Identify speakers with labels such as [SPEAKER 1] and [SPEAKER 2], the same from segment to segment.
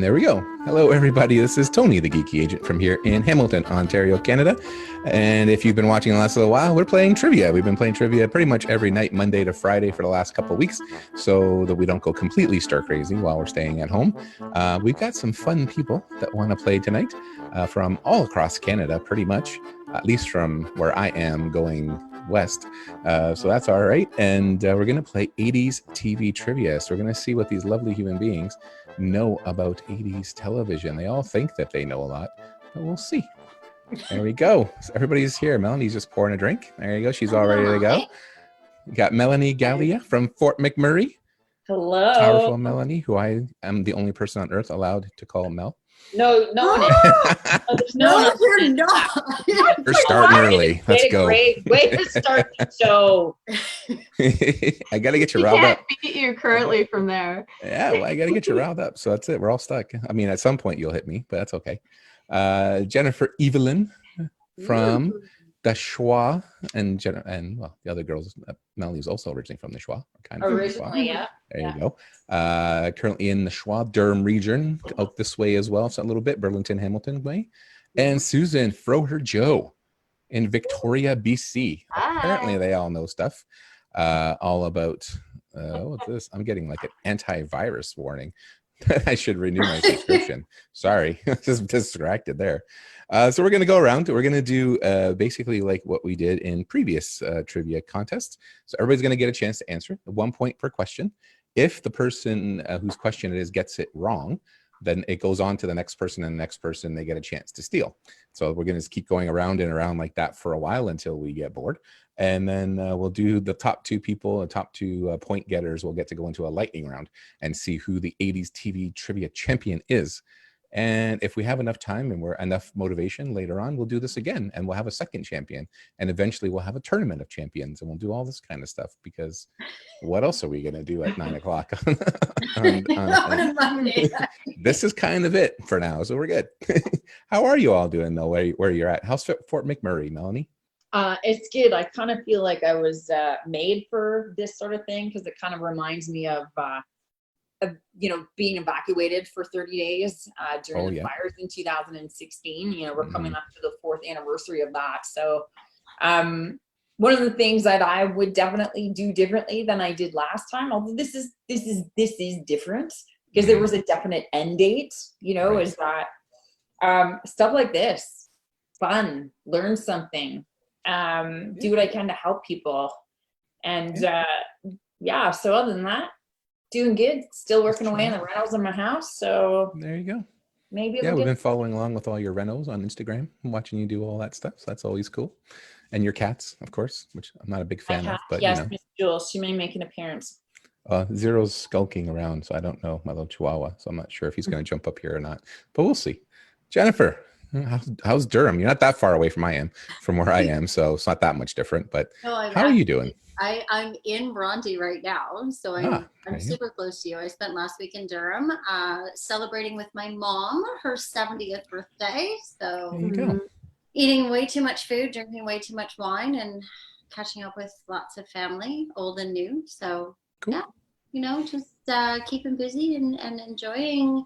[SPEAKER 1] there we go. Hello, everybody. This is Tony, the Geeky Agent from here in Hamilton, Ontario, Canada. And if you've been watching the last little while, we're playing trivia. We've been playing trivia pretty much every night, Monday to Friday for the last couple of weeks, so that we don't go completely stir crazy while we're staying at home. We've got some fun people that want to play tonight from all across Canada, pretty much, at least from where I am going west. So that's all right. And we're going to play 80s TV trivia. So we're going to see what these lovely human beings know about 80s television. They all think that they know a lot, but we'll see. There we go. So everybody's here. Melanie's just pouring a drink. There you go. She's all ready to go. You got Melanie Gallia from Fort McMurray.
[SPEAKER 2] Hello.
[SPEAKER 1] Powerful Melanie, who I am the only person on earth allowed to call Mel.
[SPEAKER 2] No one is.
[SPEAKER 3] No, you're not.
[SPEAKER 1] We're starting early. Let's go.
[SPEAKER 2] Great way to start the show.
[SPEAKER 1] I got to get you riled up.
[SPEAKER 3] Beat you currently from there.
[SPEAKER 1] Yeah, well, I got to get you riled up. So that's it. We're all stuck. I mean, at some point you'll hit me, but that's okay. Jennifer Evelyn from the Schwa, and well, the other girls, Melanie was also originally from the Schwa. Kind of
[SPEAKER 2] originally, yeah.
[SPEAKER 1] There you go. Currently in the Schwa, Durham region, out this way as well, so a little bit, Burlington, Hamilton way. And Susan Froher Joe in Victoria, BC. Apparently they all know stuff all about, what's this? I'm getting like an antivirus warning. I should renew my subscription. Sorry, just distracted there. So we're going to go around. We're going to do basically like what we did in previous trivia contests. So everybody's going to get a chance to answer. 1 point per question. If the person whose question it is gets it wrong, then it goes on to the next person, and the next person, they get a chance to steal. So we're going to just keep going around and around like that for a while until we get bored. And then we'll do the top two people, the top two point getters. We'll get to go into a lightning round and see who the 80s TV trivia champion is. And if we have enough time and we're enough motivation later on, we'll do this again, and we'll have a second champion, and eventually we'll have a tournament of champions, and we'll do all this kind of stuff, because what else are we going to do at 9 o'clock? This is kind of it for now, so we're good. How are you all doing though, where you're at? How's Fort McMurray, Melanie?
[SPEAKER 2] It's good. I kind of feel like I was made for this sort of thing, because it kind of reminds me of being evacuated for 30 days during the fires in 2016. We're coming up to the 4th anniversary of that. So one of the things that I would definitely do differently than I did last time, although this is different because there was a definite end date, is that stuff like this, fun, learn something, do what I can to help people. And so other than that, doing good, still working away on the rentals in my house. So
[SPEAKER 1] there you go.
[SPEAKER 2] Maybe
[SPEAKER 1] we've been following along with all your renos on Instagram and watching you do all that stuff. So that's always cool. And your cats, of course, which I'm not a big fan of. But
[SPEAKER 2] yes, Miss Jules, she may make an appearance.
[SPEAKER 1] Zero's skulking around, so I don't know, my little Chihuahua. So I'm not sure if he's going to jump up here or not. But we'll see. Jennifer, how's Durham? You're not that far away from where I am, so it's not that much different. But how are you doing?
[SPEAKER 3] I'm in Bronte right now, so I'm super close to you. I spent last week in Durham celebrating with my mom her 70th birthday. So
[SPEAKER 1] there you go.
[SPEAKER 3] Eating way too much food, drinking way too much wine, and catching up with lots of family, old and new. So
[SPEAKER 1] cool.
[SPEAKER 3] Yeah, just keeping busy and enjoying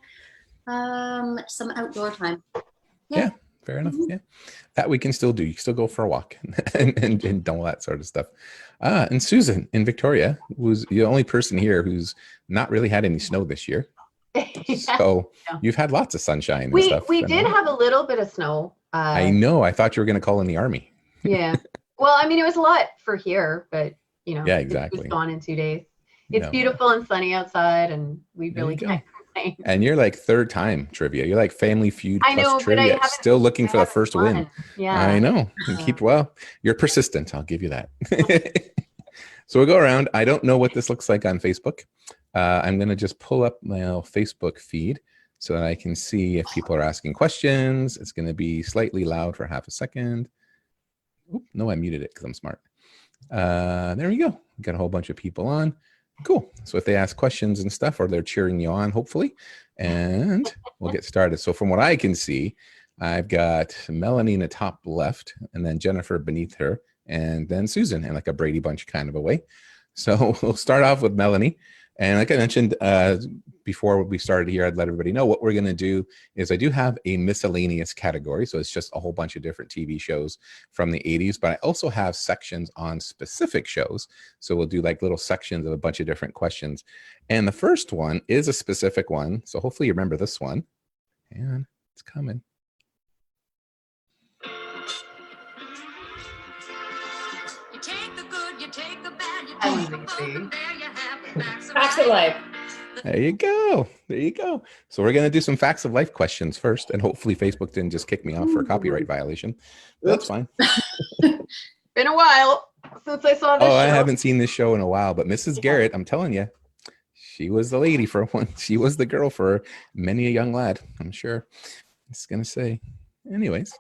[SPEAKER 3] some outdoor time.
[SPEAKER 1] Yeah. Fair enough. Yeah, that we can still do. You can still go for a walk and all that sort of stuff. And Susan in Victoria was the only person here who's not really had any snow this year. So you've had lots of sunshine and stuff.
[SPEAKER 4] We did have a little bit of snow.
[SPEAKER 1] I know. I thought you were going to call in the army.
[SPEAKER 4] Yeah. Well, I mean, it was a lot for here, but
[SPEAKER 1] yeah, exactly.
[SPEAKER 4] It was gone in 2 days. It's beautiful and sunny outside, and we really can't.
[SPEAKER 1] And you're like third time trivia. You're like Family Feud plus trivia. Still looking for the first win.
[SPEAKER 4] Yeah,
[SPEAKER 1] I know. You're persistent. I'll give you that. So we'll go around. I don't know what this looks like on Facebook. I'm going to just pull up my Facebook feed so that I can see if people are asking questions. It's going to be slightly loud for half a second. Oop, no, I muted it because I'm smart. There we go. Got a whole bunch of people on. Cool. So if they ask questions and stuff, or they're cheering you on, hopefully, and we'll get started. So from what I can see, I've got Melanie in the top left, and then Jennifer beneath her, and then Susan in like a Brady Bunch kind of a way. So we'll start off with Melanie. And like I mentioned before we started here, I'd let everybody know what we're going to do is I do have a miscellaneous category. So it's just a whole bunch of different TV shows from the 80s, but I also have sections on specific shows. So we'll do like little sections of a bunch of different questions. And the first one is a specific one. So hopefully you remember this one. And it's coming.
[SPEAKER 2] You take the good, you take the bad, you
[SPEAKER 4] That's
[SPEAKER 2] take the both,
[SPEAKER 4] easy.
[SPEAKER 2] and there you have the facts of life.
[SPEAKER 1] There you go. There you go. So we're going to do some facts of life questions first. And hopefully Facebook didn't just kick me off for a copyright violation. That's fine.
[SPEAKER 4] Been a while since I saw this show.
[SPEAKER 1] I haven't seen this show in a while, but Mrs. Garrett, I'm telling you, she was the lady for one. She was the girl for many a young lad, I'm sure. I'm just going to say. Anyways.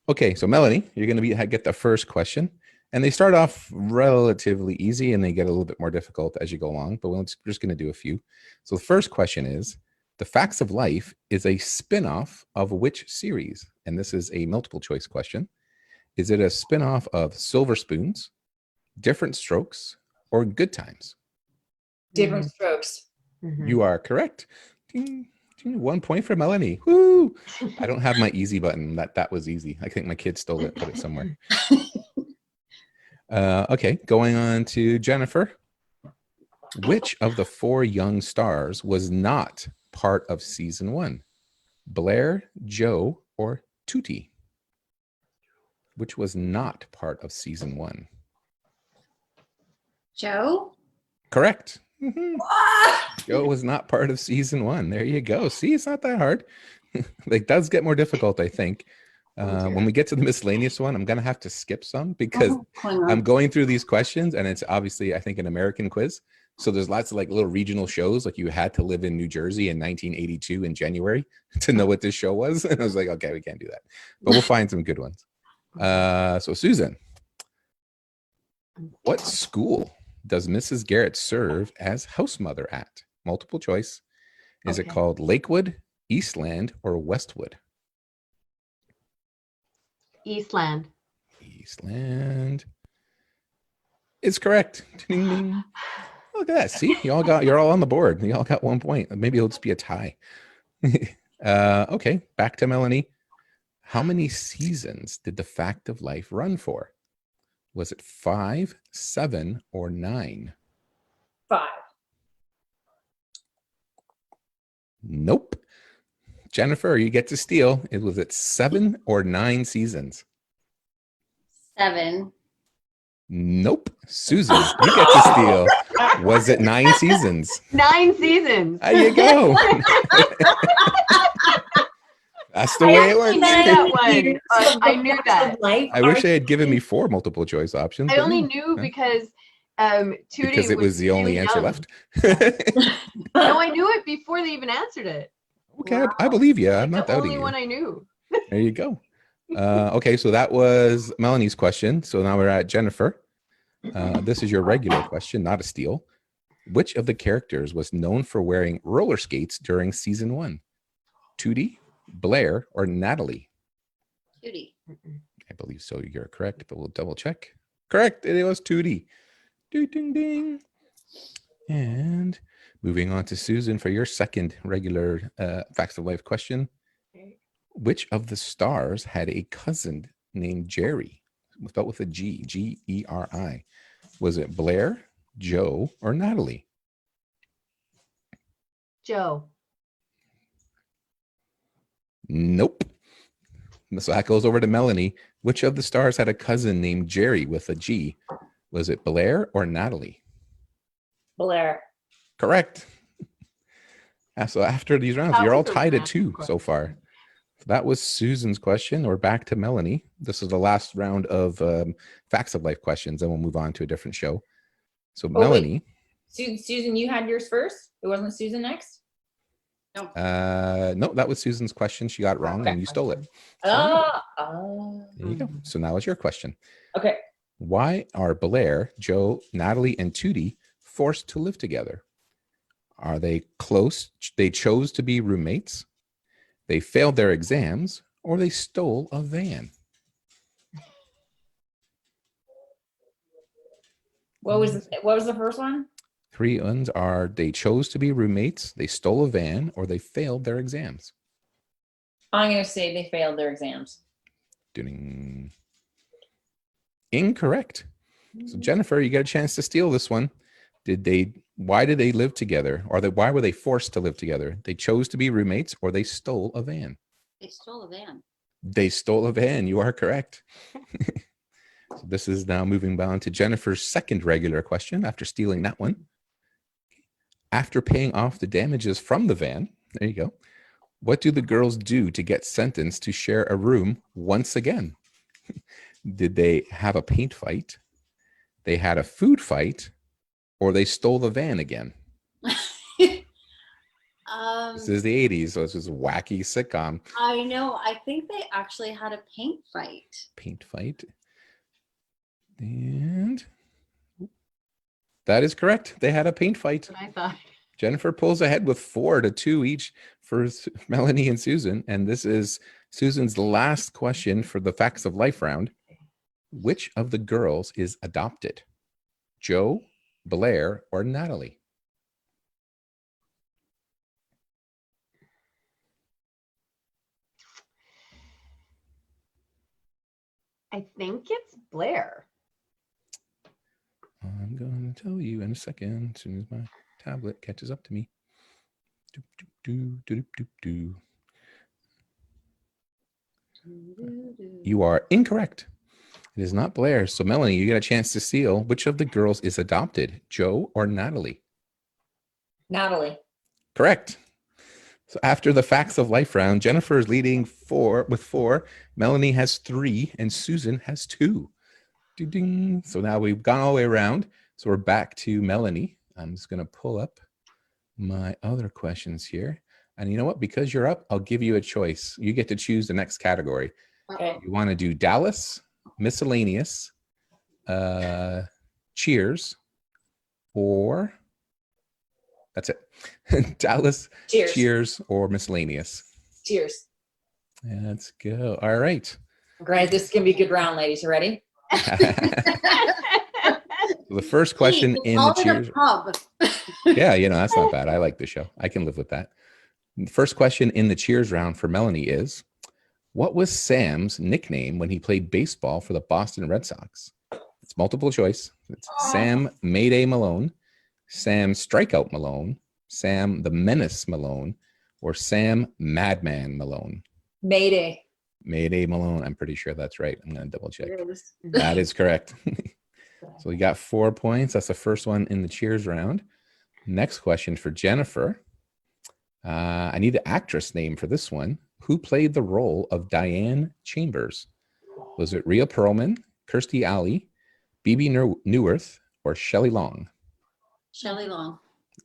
[SPEAKER 1] Okay, so Melanie, you're going to get the first question. And they start off relatively easy and they get a little bit more difficult as you go along, but we're just going to do a few. So the first question is, The Facts of Life is a spin-off of which series? And this is a multiple choice question. Is it a spin-off of Silver Spoons, Different Strokes, or Good Times?
[SPEAKER 2] Different Strokes.
[SPEAKER 4] Mm-hmm.
[SPEAKER 1] You are correct. Ding, ding, 1 point for Melanie. Woo! I don't have my easy button. That was easy. I think my kid stole it, put it somewhere. Okay, going on to Jennifer. Which of the 4 young stars was not part of season 1? Blair, Joe, or Tootie? Which was not part of season 1?
[SPEAKER 3] Joe?
[SPEAKER 1] Correct. Mm-hmm. Joe was not part of season 1. There you go. See, it's not that hard. It does get more difficult, I think. When we get to the miscellaneous one, I'm going to have to skip some because I'm going through these questions and it's obviously, I think, an American quiz. So there's lots of like little regional shows. Like you had to live in New Jersey in 1982 in January to know what this show was. And I was like, okay, we can't do that, but we'll find some good ones. So Susan, what school does Mrs. Garrett serve as house mother at? Multiple choice. Is it called Lakewood, Eastland, or Westwood?
[SPEAKER 4] Eastland.
[SPEAKER 1] Eastland is correct. Ding, ding. Look at that. See, you're all on the board. You all got 1 point. Maybe it'll just be a tie. Okay, back to Melanie. How many seasons did The Fact of Life run for? Was it 5, 7, or 9?
[SPEAKER 2] 5.
[SPEAKER 1] Nope. Jennifer, you get to steal. Was it 7 or 9 seasons?
[SPEAKER 3] 7.
[SPEAKER 1] Nope. Susan, you get to steal. Was it 9 seasons?
[SPEAKER 4] 9 seasons.
[SPEAKER 1] There you go. That's the way it works.
[SPEAKER 4] I knew that.
[SPEAKER 1] I wish they had given me 4 multiple choice options.
[SPEAKER 4] I only knew because Tootie
[SPEAKER 1] because it was the only answer left.
[SPEAKER 4] No, I knew it before they even answered it.
[SPEAKER 1] Okay, wow. I believe you. I'm not
[SPEAKER 4] the
[SPEAKER 1] doubting
[SPEAKER 4] only
[SPEAKER 1] you.
[SPEAKER 4] one I knew.
[SPEAKER 1] There you go. Okay, so that was Melanie's question. So now we're at Jennifer. This is your regular question, not a steal. Which of the characters was known for wearing roller skates during season 1? Tootie, Blair, or Natalie?
[SPEAKER 3] Tootie.
[SPEAKER 1] I believe so. You're correct, but we'll double check. Correct. It was Tootie. Ding, ding, ding. And moving on to Susan for your second regular Facts of Life question. Which of the stars had a cousin named Jerry, spelled with a G, G-E-R-I? Was it Blair, Joe, or Natalie?
[SPEAKER 4] Joe.
[SPEAKER 1] Nope. So that goes over to Melanie. Which of the stars had a cousin named Jerry with a G? Was it Blair or Natalie?
[SPEAKER 2] Blair.
[SPEAKER 1] Correct. Yeah, so after these rounds, you're all tied at 2 so far. So that was Susan's question. We're back to Melanie. This is the last round of Facts of Life questions, and we'll move on to a different show. So Melanie.
[SPEAKER 2] Susan, you had yours first? It wasn't Susan next?
[SPEAKER 3] No.
[SPEAKER 1] No, that was Susan's question. She got it wrong and you stole it. There you go. So now it's your question.
[SPEAKER 2] Okay.
[SPEAKER 1] Why are Blair, Joe, Natalie, and Tootie forced to live together? Are they close? They chose to be roommates. They failed their exams, or they stole a van.
[SPEAKER 2] What was the first one?
[SPEAKER 1] Three ones are they chose to be roommates, they stole a van, or they failed their exams.
[SPEAKER 2] I'm going to say they failed their exams.
[SPEAKER 1] Ding. Incorrect. So Jennifer, you get a chance to steal this one. Why did they live together? Or why were they forced to live together? They chose to be roommates, or they stole a van.
[SPEAKER 3] They stole a van.
[SPEAKER 1] They stole a van. You are correct. So this is now moving on to Jennifer's second regular question after stealing that one. After paying off the damages from the van, there you go. What do the girls do to get sentenced to share a room once again? Did they have a paint fight? They had a food fight, or they stole the van again? This is the 80s, so it's just a wacky sitcom.
[SPEAKER 3] I know. I think they actually had a paint fight.
[SPEAKER 1] Paint fight. And that is correct. They had a paint fight.
[SPEAKER 4] I thought.
[SPEAKER 1] Jennifer pulls ahead with 4-2 each for Melanie and Susan. And this is Susan's last question for the Facts of Life round. Which of the girls is adopted? Joe, Blair, or Natalie?
[SPEAKER 4] I think it's Blair.
[SPEAKER 1] I'm going to tell you in a second, as soon as my tablet catches up to me. You are incorrect. It is not Blair. So Melanie, you get a chance to steal. Which of the girls is adopted, Joe or Natalie?
[SPEAKER 2] Natalie.
[SPEAKER 1] Correct. So after the Facts of Life round, Jennifer is leading with 4. Melanie has 3, and Susan has 2. Ding. So now we've gone all the way around. So we're back to Melanie. I'm just going to pull up my other questions here. And you know what? Because you're up, I'll give you a choice. You get to choose the next category.
[SPEAKER 2] Okay.
[SPEAKER 1] You want to do Dallas, miscellaneous, cheers, or that's it. Dallas, cheers, or miscellaneous.
[SPEAKER 2] Cheers.
[SPEAKER 1] Let's go. All right.
[SPEAKER 2] Great. This is going to be a good round, ladies. You ready?
[SPEAKER 1] The first question in the cheers.
[SPEAKER 3] Pub.
[SPEAKER 1] Yeah, that's not bad. I like the show. I can live with that. The first question in the cheers round for Melanie is, what was Sam's nickname when he played baseball for the Boston Red Sox? It's multiple choice. It's Sam Mayday Malone, Sam Strikeout Malone, Sam the Menace Malone, or Sam Madman Malone.
[SPEAKER 2] Mayday.
[SPEAKER 1] Mayday Malone. I'm pretty sure that's right. I'm going to double check. That is correct. So we got 4 points. That's the first one in the cheers round. Next question for Jennifer. I need the actress name for this one. Who played the role of Diane Chambers? Was it Rhea Perlman, Kirstie Alley, Bebe Neuwirth, or Shelley Long?
[SPEAKER 3] Shelley Long.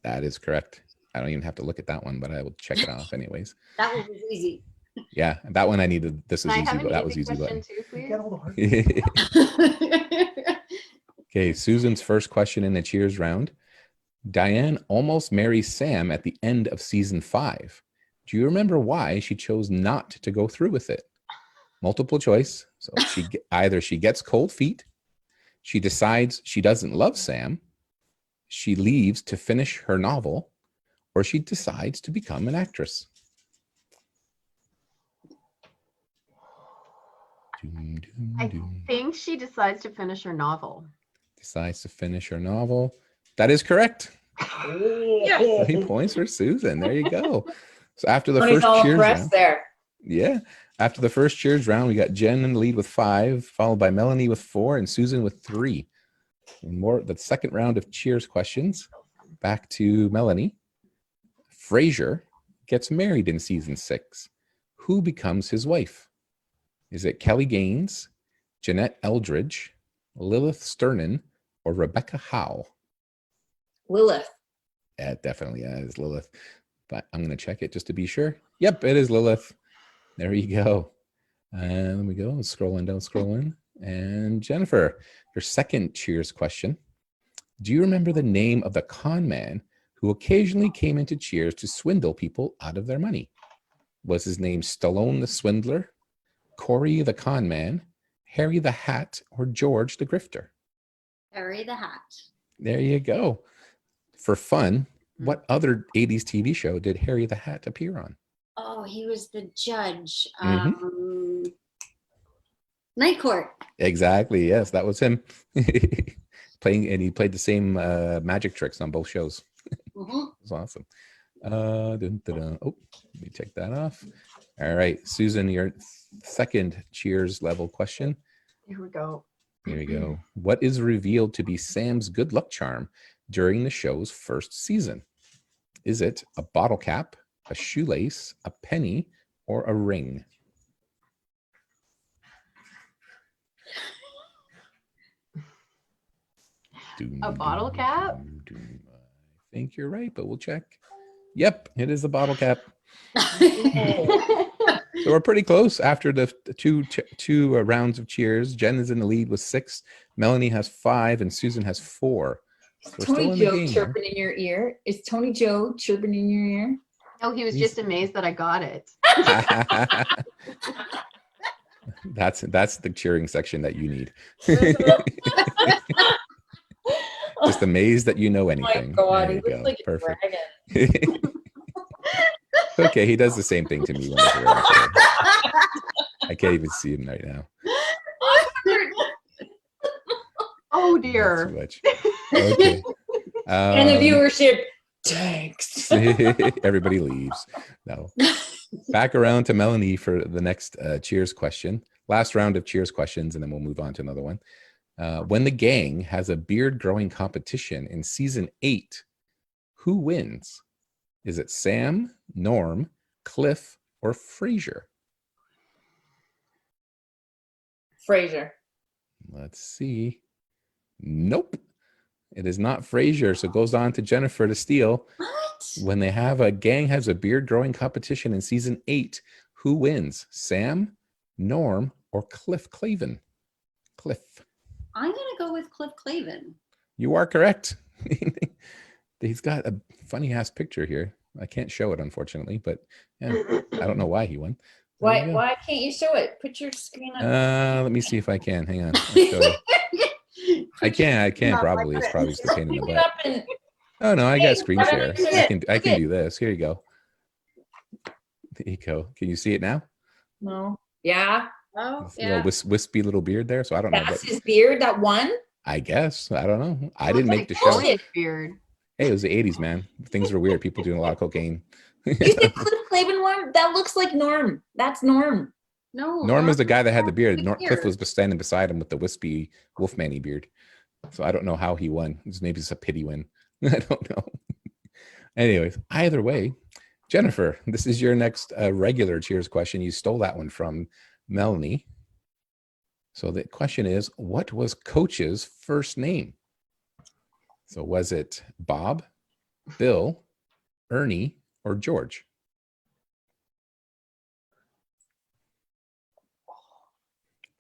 [SPEAKER 1] That is correct. I don't even have to look at that one, but I will check it off anyways.
[SPEAKER 3] That one was easy.
[SPEAKER 1] Yeah, that one I needed. This is
[SPEAKER 4] Can I
[SPEAKER 1] easy,
[SPEAKER 4] have
[SPEAKER 1] but
[SPEAKER 4] an
[SPEAKER 1] that was
[SPEAKER 4] easy
[SPEAKER 1] easy.
[SPEAKER 4] question too, please?
[SPEAKER 1] Okay, Susan's first question in the cheers round. Diane almost marries Sam at the end of season 5. Do you remember why she chose not to go through with it? Multiple choice. So either she gets cold feet, she decides she doesn't love Sam, she leaves to finish her novel, or she decides to become an actress.
[SPEAKER 4] I think she decides to finish her novel.
[SPEAKER 1] Decides to finish her novel. That is correct.
[SPEAKER 2] Yes.
[SPEAKER 1] 3 points for Susan. There you go. So after the
[SPEAKER 2] Tony's
[SPEAKER 1] first
[SPEAKER 2] all
[SPEAKER 1] cheers
[SPEAKER 2] impressed
[SPEAKER 1] round,
[SPEAKER 2] there.
[SPEAKER 1] yeah. After the first cheers round, we got Jen in the lead with 5, followed by Melanie with 4, and Susan with 3. And the second round of cheers questions. Back to Melanie. Frasier gets married in season 6. Who becomes his wife? Is it Kelly Gaines, Jeanette Eldridge, Lilith Sternin, or Rebecca Howe?
[SPEAKER 2] Lilith.
[SPEAKER 1] Yeah, it definitely is Lilith. But I'm going to check it just to be sure. Yep, it is Lilith. There you go. And let me go. Scrolling. And Jennifer, your second cheers question. Do you remember the name of the con man who occasionally came into cheers to swindle people out of their money? Was his name Stallone the Swindler, Corey the Con Man, Harry the Hat, or George the Grifter?
[SPEAKER 3] Harry the Hat.
[SPEAKER 1] There you go. For fun, what other 80s TV show did Harry the Hat appear on?
[SPEAKER 3] Oh, he was the judge.
[SPEAKER 1] Mhm.
[SPEAKER 3] Night Court.
[SPEAKER 1] Exactly. Yes, that was him. Playing, and he played the same magic tricks on both shows.
[SPEAKER 3] Mhm.
[SPEAKER 1] It was awesome. Oh, let me take that off. All right, Susan, your second Cheers level question.
[SPEAKER 4] Here we go.
[SPEAKER 1] Here we go. What is revealed to be Sam's good luck charm during the show's first season? Is it a bottle cap, a shoelace, a penny, or a ring?
[SPEAKER 4] A bottle cap?
[SPEAKER 1] I think you're right, but we'll check. Yep, it is a bottle cap. So we're pretty close after the two rounds of Cheers. Jen is in the lead with 6. Melanie has 5, and Susan has 4. So we're
[SPEAKER 2] Tony
[SPEAKER 1] still in the
[SPEAKER 2] Joe
[SPEAKER 1] game
[SPEAKER 2] chirping in your ear? Is Tony Joe chirping in your ear?
[SPEAKER 4] Oh, he was just amazed that I got it.
[SPEAKER 1] That's the cheering section that you need. Just amazed that you know anything.
[SPEAKER 2] Oh my God,
[SPEAKER 1] There
[SPEAKER 2] he
[SPEAKER 1] you
[SPEAKER 2] looks
[SPEAKER 1] go.
[SPEAKER 2] like a
[SPEAKER 1] Perfect.
[SPEAKER 2] dragon.
[SPEAKER 1] Okay, he does the same thing to me when he's around here. I can't even see him right now.
[SPEAKER 4] Oh
[SPEAKER 1] Not too
[SPEAKER 4] dear.
[SPEAKER 1] much. Okay.
[SPEAKER 2] And the viewership tanks.
[SPEAKER 1] Everybody leaves. No. Back around to Melanie for the next Cheers question. Last round of Cheers questions, and then we'll move on to another one. When the gang has a beard growing competition in season 8, who wins? Is it Sam, Norm, Cliff, or Frasier?
[SPEAKER 2] Frasier.
[SPEAKER 1] Let's see. Nope. It is not Frasier. So it goes on to Jennifer to steal.
[SPEAKER 3] What?
[SPEAKER 1] When they have a gang has a beard growing competition in season 8, who wins? Sam, Norm, or Cliff Clavin? Cliff.
[SPEAKER 3] I'm gonna go with Cliff Clavin.
[SPEAKER 1] You are correct. He's got a funny ass picture here. I can't show it, unfortunately, but yeah, I don't know why he won. There you go.
[SPEAKER 2] Why can't you show it? Put your screen up.
[SPEAKER 1] Let me see if I can. Hang on. I'll show you. I can probably. It's probably just a pain in the
[SPEAKER 2] Pick it
[SPEAKER 1] butt.
[SPEAKER 2] up and
[SPEAKER 1] Oh no, I got
[SPEAKER 2] Hey,
[SPEAKER 1] screen
[SPEAKER 2] why
[SPEAKER 1] share.
[SPEAKER 2] don't you do
[SPEAKER 1] I
[SPEAKER 2] it?
[SPEAKER 1] can do this. Here you go. There you go. Can you see it now?
[SPEAKER 2] no. Yeah.
[SPEAKER 3] Oh,
[SPEAKER 1] This
[SPEAKER 3] yeah.
[SPEAKER 1] little wispy little beard there. So I don't know,
[SPEAKER 2] That's
[SPEAKER 1] but
[SPEAKER 2] his beard, that one?
[SPEAKER 1] I guess I don't know. I
[SPEAKER 4] Looks
[SPEAKER 1] didn't make
[SPEAKER 4] like
[SPEAKER 1] the show.
[SPEAKER 2] bullshit.
[SPEAKER 4] Beard.
[SPEAKER 1] Hey, it was the 80s, man. Things were weird. People doing a lot of cocaine.
[SPEAKER 2] You think Cliff Clavin one? That looks like Norm. That's Norm.
[SPEAKER 3] No.
[SPEAKER 1] Norm is the guy that had the beard.
[SPEAKER 3] Norm
[SPEAKER 1] Cliff was standing beside him with the wispy Wolfman-y beard. So I don't know how he won. Maybe it's a pity win. I don't know. Anyways, either way, Jennifer, this is your next regular Cheers question. You stole that one from Melanie. So the question is, what was Coach's first name? So was it Bob, Bill, Ernie, or George?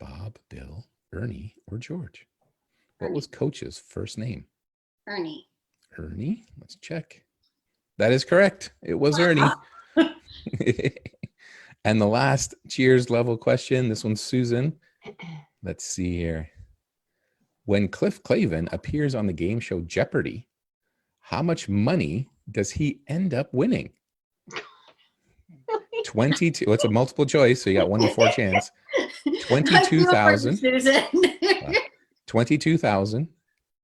[SPEAKER 1] Bob, Bill, Ernie, or George? What was Coach's first name?
[SPEAKER 3] Ernie.
[SPEAKER 1] Ernie? Let's check. That is correct. It was Ernie. And the last Cheers level question, this one's Susan. Let's see here. When Cliff Clavin appears on the game show Jeopardy, how much money does he end up winning? 22. It's a multiple choice, so you got 1 to 4 chance. 22,000. 22,000,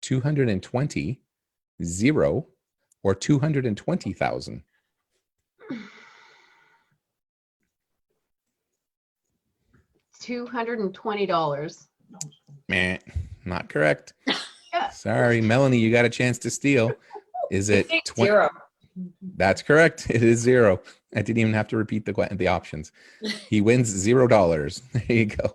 [SPEAKER 1] 220, 0, or 220,000.
[SPEAKER 4] $220.
[SPEAKER 1] Meh, not correct. Sorry, Melanie, you got a chance to steal. Is it 20?
[SPEAKER 2] 0?
[SPEAKER 1] That's correct. It is 0. I didn't even have to repeat the options. He wins $0. There you go.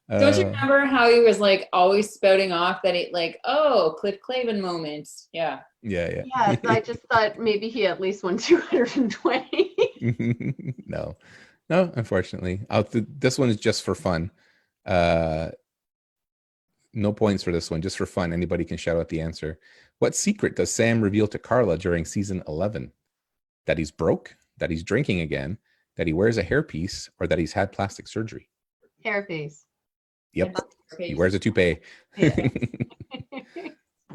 [SPEAKER 2] Don't you remember how he was like always spouting off that it like, oh, Cliff Clavin moments? Yeah.
[SPEAKER 1] Yeah.
[SPEAKER 4] Yes, I just thought maybe he at least won 220.
[SPEAKER 1] No, unfortunately. This one is just for fun. No points for this one, just for fun. Anybody can shout out the answer. What secret does Sam reveal to Carla during season 11? That he's broke, that he's drinking again, that he wears a hairpiece, or that he's had plastic surgery?
[SPEAKER 4] Hairpiece.
[SPEAKER 1] Yep. He wears a toupee.
[SPEAKER 4] Yeah.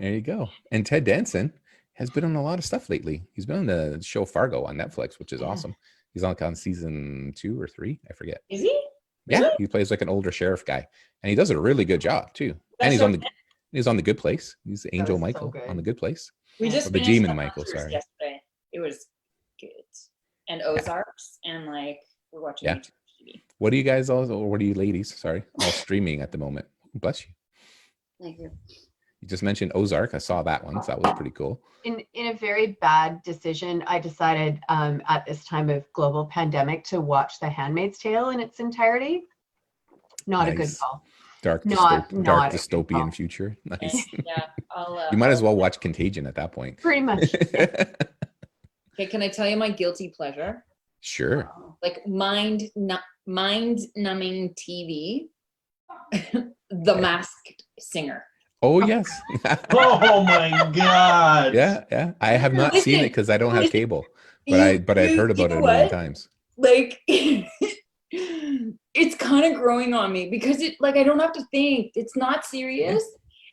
[SPEAKER 1] There you go. And Ted Danson, has been on a lot of stuff lately. He's been on the show Fargo on Netflix, which is awesome. He's on season 2 or 3, I forget.
[SPEAKER 2] Is he?
[SPEAKER 1] Yeah,
[SPEAKER 2] Really?
[SPEAKER 1] he plays like an older sheriff guy, and he does a really good job too. And he's on the Good Place. He's Angel Michael on the Good Place.
[SPEAKER 2] We just
[SPEAKER 1] the
[SPEAKER 2] finished
[SPEAKER 1] Demon
[SPEAKER 2] the
[SPEAKER 1] Michael.
[SPEAKER 2] Hunters
[SPEAKER 1] Sorry.
[SPEAKER 2] yesterday. It was good. And Ozarks, and like we're watching TV.
[SPEAKER 1] What are you guys all? Or what are you ladies? Sorry, all streaming at the moment. Bless you.
[SPEAKER 3] Thank you.
[SPEAKER 1] You just mentioned Ozark. I saw that one, so that was pretty cool.
[SPEAKER 4] In a very bad decision, I decided at this time of global pandemic to watch The Handmaid's Tale in its entirety. Not a good call.
[SPEAKER 1] Dark dystopian future. Nice.
[SPEAKER 2] Yeah.
[SPEAKER 1] You might as well watch Contagion at that point.
[SPEAKER 4] Pretty much.
[SPEAKER 2] Okay, can I tell you my guilty pleasure?
[SPEAKER 1] Sure.
[SPEAKER 2] Like mind-numbing TV. The Masked Singer.
[SPEAKER 1] Oh yes.
[SPEAKER 5] Oh my God.
[SPEAKER 1] Yeah. I have not seen it because I don't have cable, but I've heard about it a million times.
[SPEAKER 2] Like it's kind of growing on me because I don't have to think. It's not serious.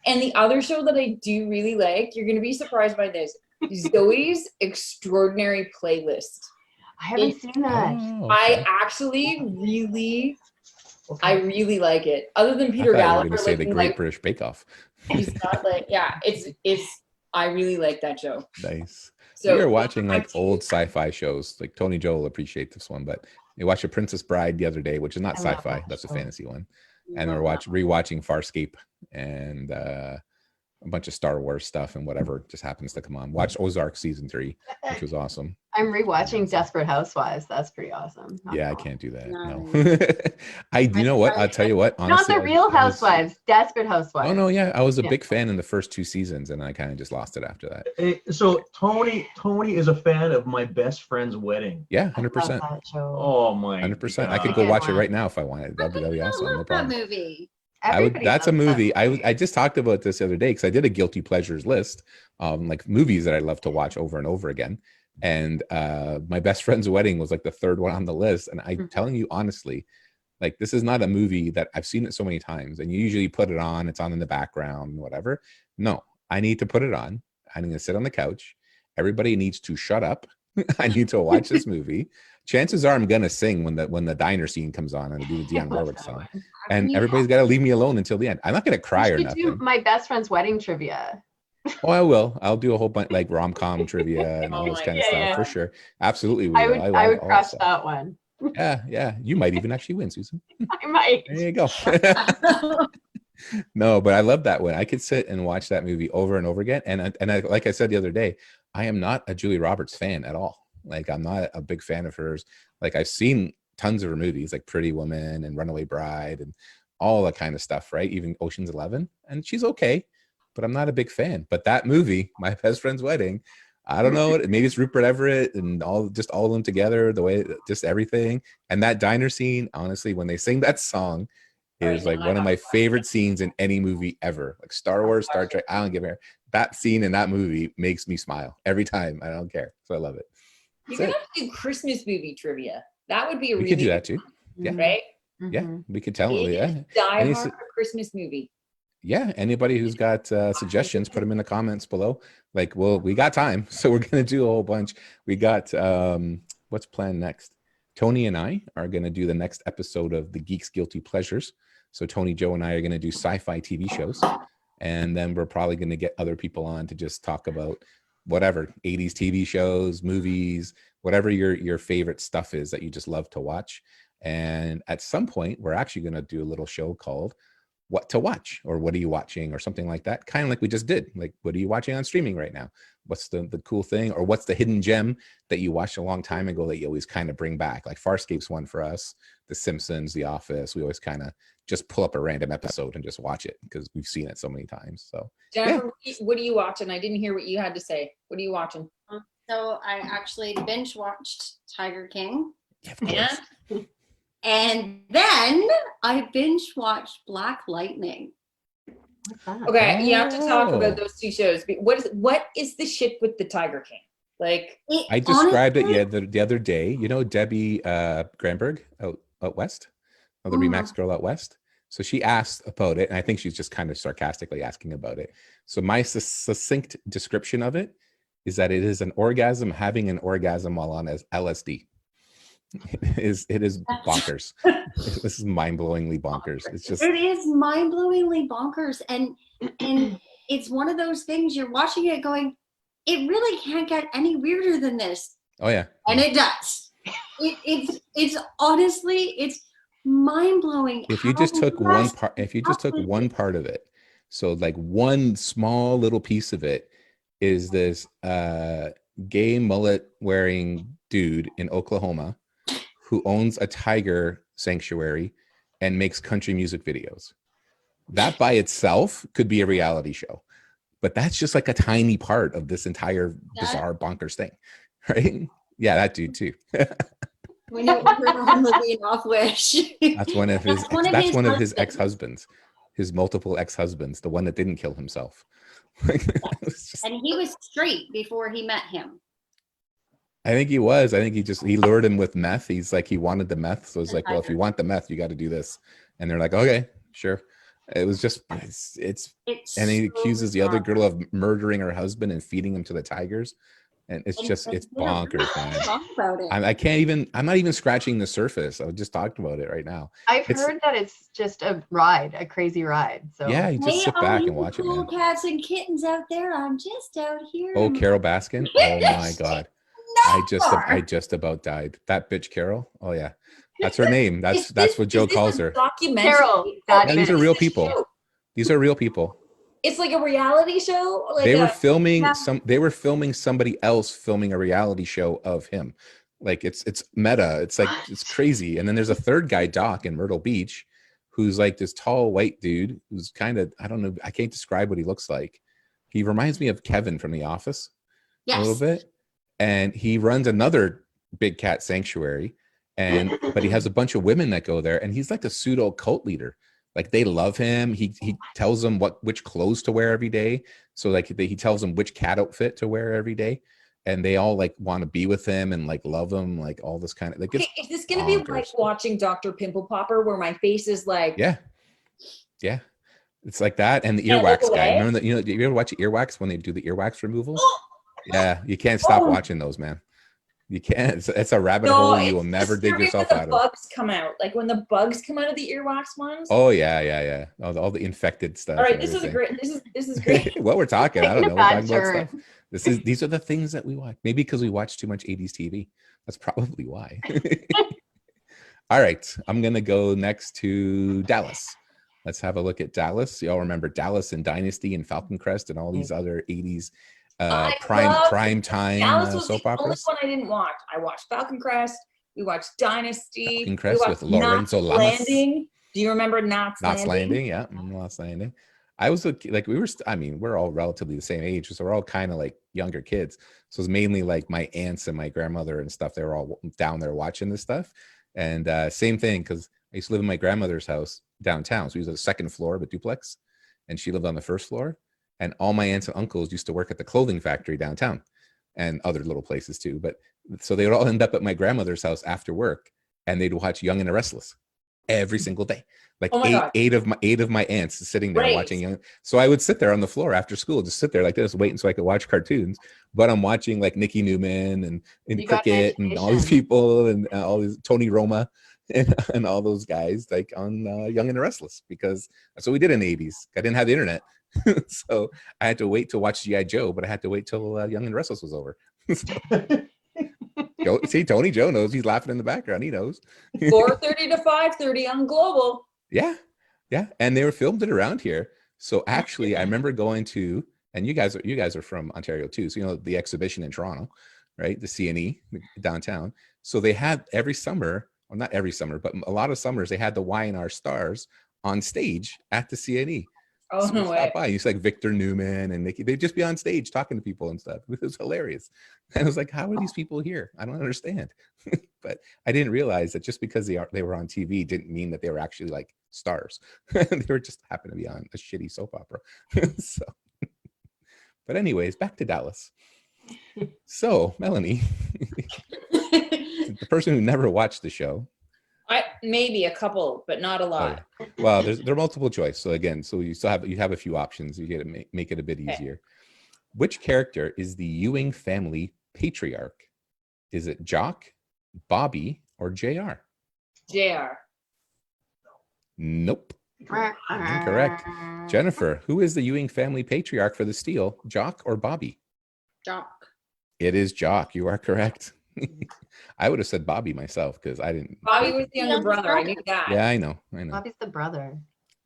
[SPEAKER 2] And the other show that I do really like, you're gonna be surprised by this, Zoe's Extraordinary Playlist.
[SPEAKER 4] I haven't seen that.
[SPEAKER 1] Oh,
[SPEAKER 2] I
[SPEAKER 1] okay.
[SPEAKER 2] actually really like it. Other than Peter Gallagher,
[SPEAKER 1] going to say the Great British Bake Off.
[SPEAKER 2] He's not it's. I really like that show.
[SPEAKER 1] Nice.
[SPEAKER 2] So
[SPEAKER 1] we are watching like old sci-fi shows. Like Tony Joe will appreciate this one, but we watched The Princess Bride the other day, which is not sci-fi. That's a fantasy one. And we're rewatching Farscape and a bunch of Star Wars stuff and whatever just happens to come on. Watch Ozark season 3, which was awesome.
[SPEAKER 4] I'm rewatching Desperate Housewives. That's pretty awesome.
[SPEAKER 1] I can't do that. No. You know what? I'll tell you what. Honestly,
[SPEAKER 4] not the Real Housewives, Desperate Housewives.
[SPEAKER 1] Oh no, yeah. I was a big fan in the first 2 seasons and I kind of just lost it after that.
[SPEAKER 5] So Tony is a fan of My Best Friend's Wedding.
[SPEAKER 1] Yeah, 100%.
[SPEAKER 5] Oh my
[SPEAKER 1] 100%. I could go watch it right now if I wanted. That'd be awesome. No problem.
[SPEAKER 3] That movie.
[SPEAKER 1] That's a movie. I just talked about this the other day because I did a guilty pleasures list, like movies that I love to watch over and over again. And My Best Friend's Wedding was like the 3rd one on the list. And I'm telling you honestly, like this is not a movie that I've seen it so many times. And you usually put it on, it's on in the background, whatever. No, I need to put it on. I need to sit on the couch. Everybody needs to shut up. I need to watch this movie. Chances are I'm gonna sing when the diner scene comes on and I do the Dionne Warwick song. And everybody's got to leave me alone until the end. I'm not gonna cry or nothing.
[SPEAKER 4] Do My Best Friend's Wedding trivia.
[SPEAKER 1] Oh, I will. I'll do a whole bunch like rom-com trivia and all this kind of stuff for sure. Absolutely.
[SPEAKER 4] I would crush that one.
[SPEAKER 1] Yeah. You might even actually win, Susan.
[SPEAKER 4] I might.
[SPEAKER 1] There you go. No, but I love that one. I could sit and watch that movie over and over again. And I, like I said the other day, I am not a Julia Roberts fan at all. Like I'm not a big fan of hers. Like I've seen tons of her movies like Pretty Woman and Runaway Bride and all that kind of stuff, right? Even Ocean's 11. And she's okay, but I'm not a big fan. But that movie, My Best Friend's Wedding, I don't know. Maybe it's Rupert Everett and all of them together, the way, just everything. And that diner scene, honestly, when they sing that song, is like one of my favorite scenes in any movie ever. Like Star Wars, Star Trek, I don't give a care. That scene in that movie makes me smile every time. I don't care. So I love it.
[SPEAKER 2] You could have to do Christmas movie trivia. That would be a
[SPEAKER 1] we could do that too. Yeah.
[SPEAKER 2] Right?
[SPEAKER 1] Yeah. We could tell it. Yeah.
[SPEAKER 2] Die hard for Christmas movie.
[SPEAKER 1] Yeah. Anybody who's got suggestions, put them in the comments below. Like, well, we got time. So we're going to do a whole bunch. We got, what's planned next? Tony and I are going to do the next episode of the Geeks Guilty Pleasures. So Tony, Joe, and I are going to do sci-fi TV shows. And then we're probably going to get other people on to just talk about whatever, 80s TV shows, movies, whatever your favorite stuff is that you just love to watch. And at some point, we're actually going to do a little show called What to Watch, or What Are You Watching, or something like that. Kind of like we just did. Like, what are you watching on streaming right now? What's the cool thing, or what's the hidden gem that you watched a long time ago that you always kind of bring back? Like Farscape's one for us, The Simpsons, The Office. We always kind of just pull up a random episode and just watch it because we've seen it so many times. So
[SPEAKER 2] Jennifer, what are you watching? I didn't hear what you had to say. What are you watching?
[SPEAKER 3] So I actually binge watched Tiger King.
[SPEAKER 1] Yeah, of course.
[SPEAKER 3] And then I binge watched Black Lightning.
[SPEAKER 2] Okay, you have to talk about those two shows. What is the shit with the Tiger King? Like,
[SPEAKER 1] I described it the other day. You know Debbie Granberg out west, the Remax girl out west. So she asked about it, and I think she's just kind of sarcastically asking about it. So my succinct description of it is that it is an orgasm having an orgasm while on as LSD. It is bonkers. This is mind-blowingly bonkers. It's just,
[SPEAKER 3] it is mind-blowingly bonkers, and it's one of those things you're watching it going, it really can't get any weirder than this.
[SPEAKER 1] oh yeah.
[SPEAKER 3] And it does. It's honestly, it's mind-blowing.
[SPEAKER 1] If you just took one part, of it, so like one small little piece of it is this gay mullet wearing dude in Oklahoma who owns a tiger sanctuary and makes country music videos. That by itself could be a reality show, but that's just like a tiny part of this entire bizarre bonkers thing, right? Yeah, that dude too.
[SPEAKER 3] When you were on living off Wish.
[SPEAKER 1] That's one of his ex-husbands, his multiple ex-husbands, the one that didn't kill himself.
[SPEAKER 3] And he was straight before he met him.
[SPEAKER 1] I think he was. I think he lured him with meth. He's like, he wanted the meth. So it's like, well, if you want the meth, you got to do this. And they're like, okay, sure. It was just, it's and he accuses the other girl of murdering her husband and feeding him to the tigers. And it's bonkers, man. I'm not even scratching the surface. I just talked about it right now.
[SPEAKER 4] I've heard that it's just a crazy ride. So
[SPEAKER 1] yeah, you just sit back and watch it, man.
[SPEAKER 3] Cats and kittens out there. I'm just out here.
[SPEAKER 1] Oh, Carol Baskin. Oh my God. I just about died. That bitch Carol. Oh yeah. That's her name. That's what Joe calls her.
[SPEAKER 2] Carol.
[SPEAKER 1] These are real people. These are real people.
[SPEAKER 2] It's like a reality show. Like
[SPEAKER 1] they were filming somebody else filming a reality show of him. Like it's meta. It's like, it's crazy. And then there's a third guy, Doc, in Myrtle Beach, who's like this tall white dude who's kind of, I don't know, I can't describe what he looks like. He reminds me of Kevin from The Office a little bit. And he runs another big cat sanctuary, but he has a bunch of women that go there, and he's like a pseudo cult leader. Like they love him. He tells them which clothes to wear every day. So like he tells them which cat outfit to wear every day, and they all like want to be with him and like love him, like all this kind of like.
[SPEAKER 2] Okay, is this gonna be like watching Dr. Pimple Popper, where my face is like? Yeah.
[SPEAKER 1] It's like that, and the earwax guy. Remember that? You ever watch earwax when they do the earwax removal? Yeah, you can't stop watching those, man. You can't. It's a rabbit hole you will never dig yourself out of.
[SPEAKER 2] Bugs come out, like when the bugs come out of the earwax ones.
[SPEAKER 1] Oh yeah. All the infected stuff.
[SPEAKER 2] All right, this is great. This is great.
[SPEAKER 1] What we're talking, I don't know. We're talking about stuff. These are the things that we watch. Maybe because we watch too much 80s TV. That's probably why. All right, I'm gonna go next to Dallas. Let's have a look at Dallas. Y'all remember Dallas and Dynasty and Falcon Crest and all these other 80s prime time soap operas.
[SPEAKER 2] The only one I didn't watch. I watched Falcon Crest. We watched Dynasty.
[SPEAKER 1] Falcon Crest with Lorenzo Lamas.
[SPEAKER 2] Landing. Do you remember Knots Landing?
[SPEAKER 1] Yeah, Knots Landing. I was like, we're all relatively the same age, so we're all kind of like younger kids. So it's mainly like my aunts and my grandmother and stuff. They were all down there watching this stuff. And same thing, because I used to live in my grandmother's house downtown. So we was on the second floor of a duplex, and she lived on the first floor. And all my aunts and uncles used to work at the clothing factory downtown and other little places too. But so they would all end up at my grandmother's house after work, and they'd watch Young and the Restless every single day. Like eight of my aunts sitting there watching Young. So I would sit there on the floor after school, just sit there like this, waiting so I could watch cartoons. But I'm watching like Nikki Newman and Cricket and all these people and all these Tony Roma and all those guys like on Young and the Restless, because that's what we did in the 80s. I didn't have the internet. So I had to wait to watch G.I. Joe, but I had to wait till Young and Restless was over. See, Tony Joe knows. He's laughing in the background. He knows.
[SPEAKER 2] 4:30 to 5:30 on Global.
[SPEAKER 1] Yeah. And they were filmed it around here. So actually, I remember going to, and you guys are from Ontario too. So the exhibition in Toronto, right? The CNE downtown. So they had every summer, well, not every summer, but a lot of summers, they had the Y&R stars on stage at the CNE.
[SPEAKER 2] Oh,
[SPEAKER 1] so
[SPEAKER 2] no way.
[SPEAKER 1] By. You see like Victor Newman and Nikki, they'd just be on stage talking to people and stuff. It was hilarious. And I was like, how are these people here? I don't understand. But I didn't realize that just because they were on TV didn't mean that they were actually like stars. They were just happened to be on a shitty soap opera. So, but anyways, back to Dallas. So Melanie, the person who never watched the show.
[SPEAKER 2] Maybe a couple, but not a lot.
[SPEAKER 1] Well, there are multiple choice. So again, you have a few options. You get to make it a bit easier. Which character is the Ewing family patriarch? Is it Jock, Bobby, or JR?
[SPEAKER 2] JR.
[SPEAKER 1] Nope. Incorrect. Jennifer, who is the Ewing family patriarch for the steal, Jock or Bobby?
[SPEAKER 3] Jock.
[SPEAKER 1] It is Jock. You are correct. I would have said Bobby myself because I didn't.
[SPEAKER 2] Bobby was the younger brother. I knew that.
[SPEAKER 1] Yeah, I know.
[SPEAKER 4] Bobby's the brother.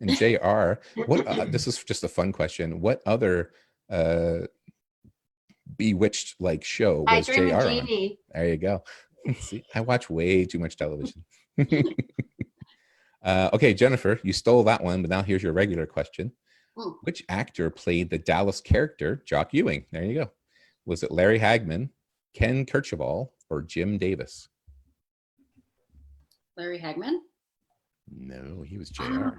[SPEAKER 1] And JR, what? This is just a fun question. What other Bewitched like show was
[SPEAKER 4] I Dream
[SPEAKER 1] JR
[SPEAKER 4] of
[SPEAKER 1] on?
[SPEAKER 4] Jeannie.
[SPEAKER 1] There you go. See, I watch way too much television. Okay, Jennifer, you stole that one, but now here's your regular question. Which actor played the Dallas character Jock Ewing? There you go. Was it Larry Hagman, Ken Kercheval, or Jim Davis?
[SPEAKER 3] Larry Hagman?
[SPEAKER 1] No, he was JR.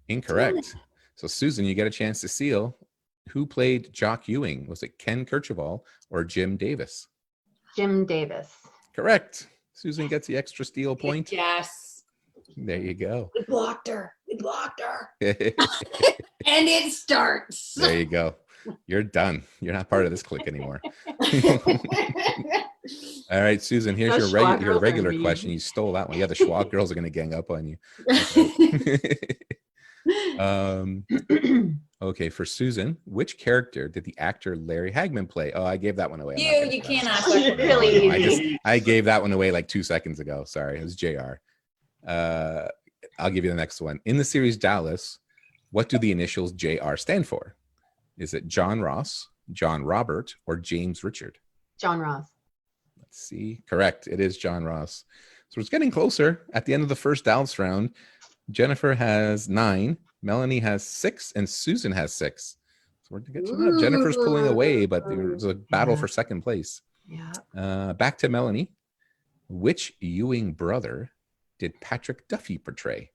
[SPEAKER 1] Incorrect. So Susan, you get a chance to seal. Who played Jock Ewing? Was it Ken Kercheval or Jim Davis?
[SPEAKER 4] Jim Davis.
[SPEAKER 1] Correct. Susan gets the extra steal point.
[SPEAKER 2] Yes.
[SPEAKER 1] There you go.
[SPEAKER 2] We blocked her. We blocked her.
[SPEAKER 3] And it starts.
[SPEAKER 1] There you go. You're done. You're not part of this clique anymore. All right, Susan, here's
[SPEAKER 4] Those
[SPEAKER 1] your
[SPEAKER 4] Schwab girls are
[SPEAKER 1] regular
[SPEAKER 4] mean.
[SPEAKER 1] question. You stole that one. Yeah, the Schwab girls are going to gang up on you. Okay, for Susan, which character did the actor Larry Hagman play? Oh, I gave that one away.
[SPEAKER 2] You can't ask that.
[SPEAKER 4] Really
[SPEAKER 1] I
[SPEAKER 4] easy.
[SPEAKER 1] I gave that one away like 2 seconds ago. Sorry, it was JR. I'll give you the next one. In the series Dallas, what do the initials JR stand for? Is it John Ross, John Robert, or James Richard?
[SPEAKER 4] John Ross.
[SPEAKER 1] Let's see. Correct. It is John Ross. So it's getting closer. At the end of the first Dallas round, Jennifer has 9, Melanie has 6, and Susan has 6. So we're catching up. Jennifer's pulling away, but there's a battle for second place.
[SPEAKER 4] Yeah.
[SPEAKER 1] Back to Melanie. Which Ewing brother did Patrick Duffy portray?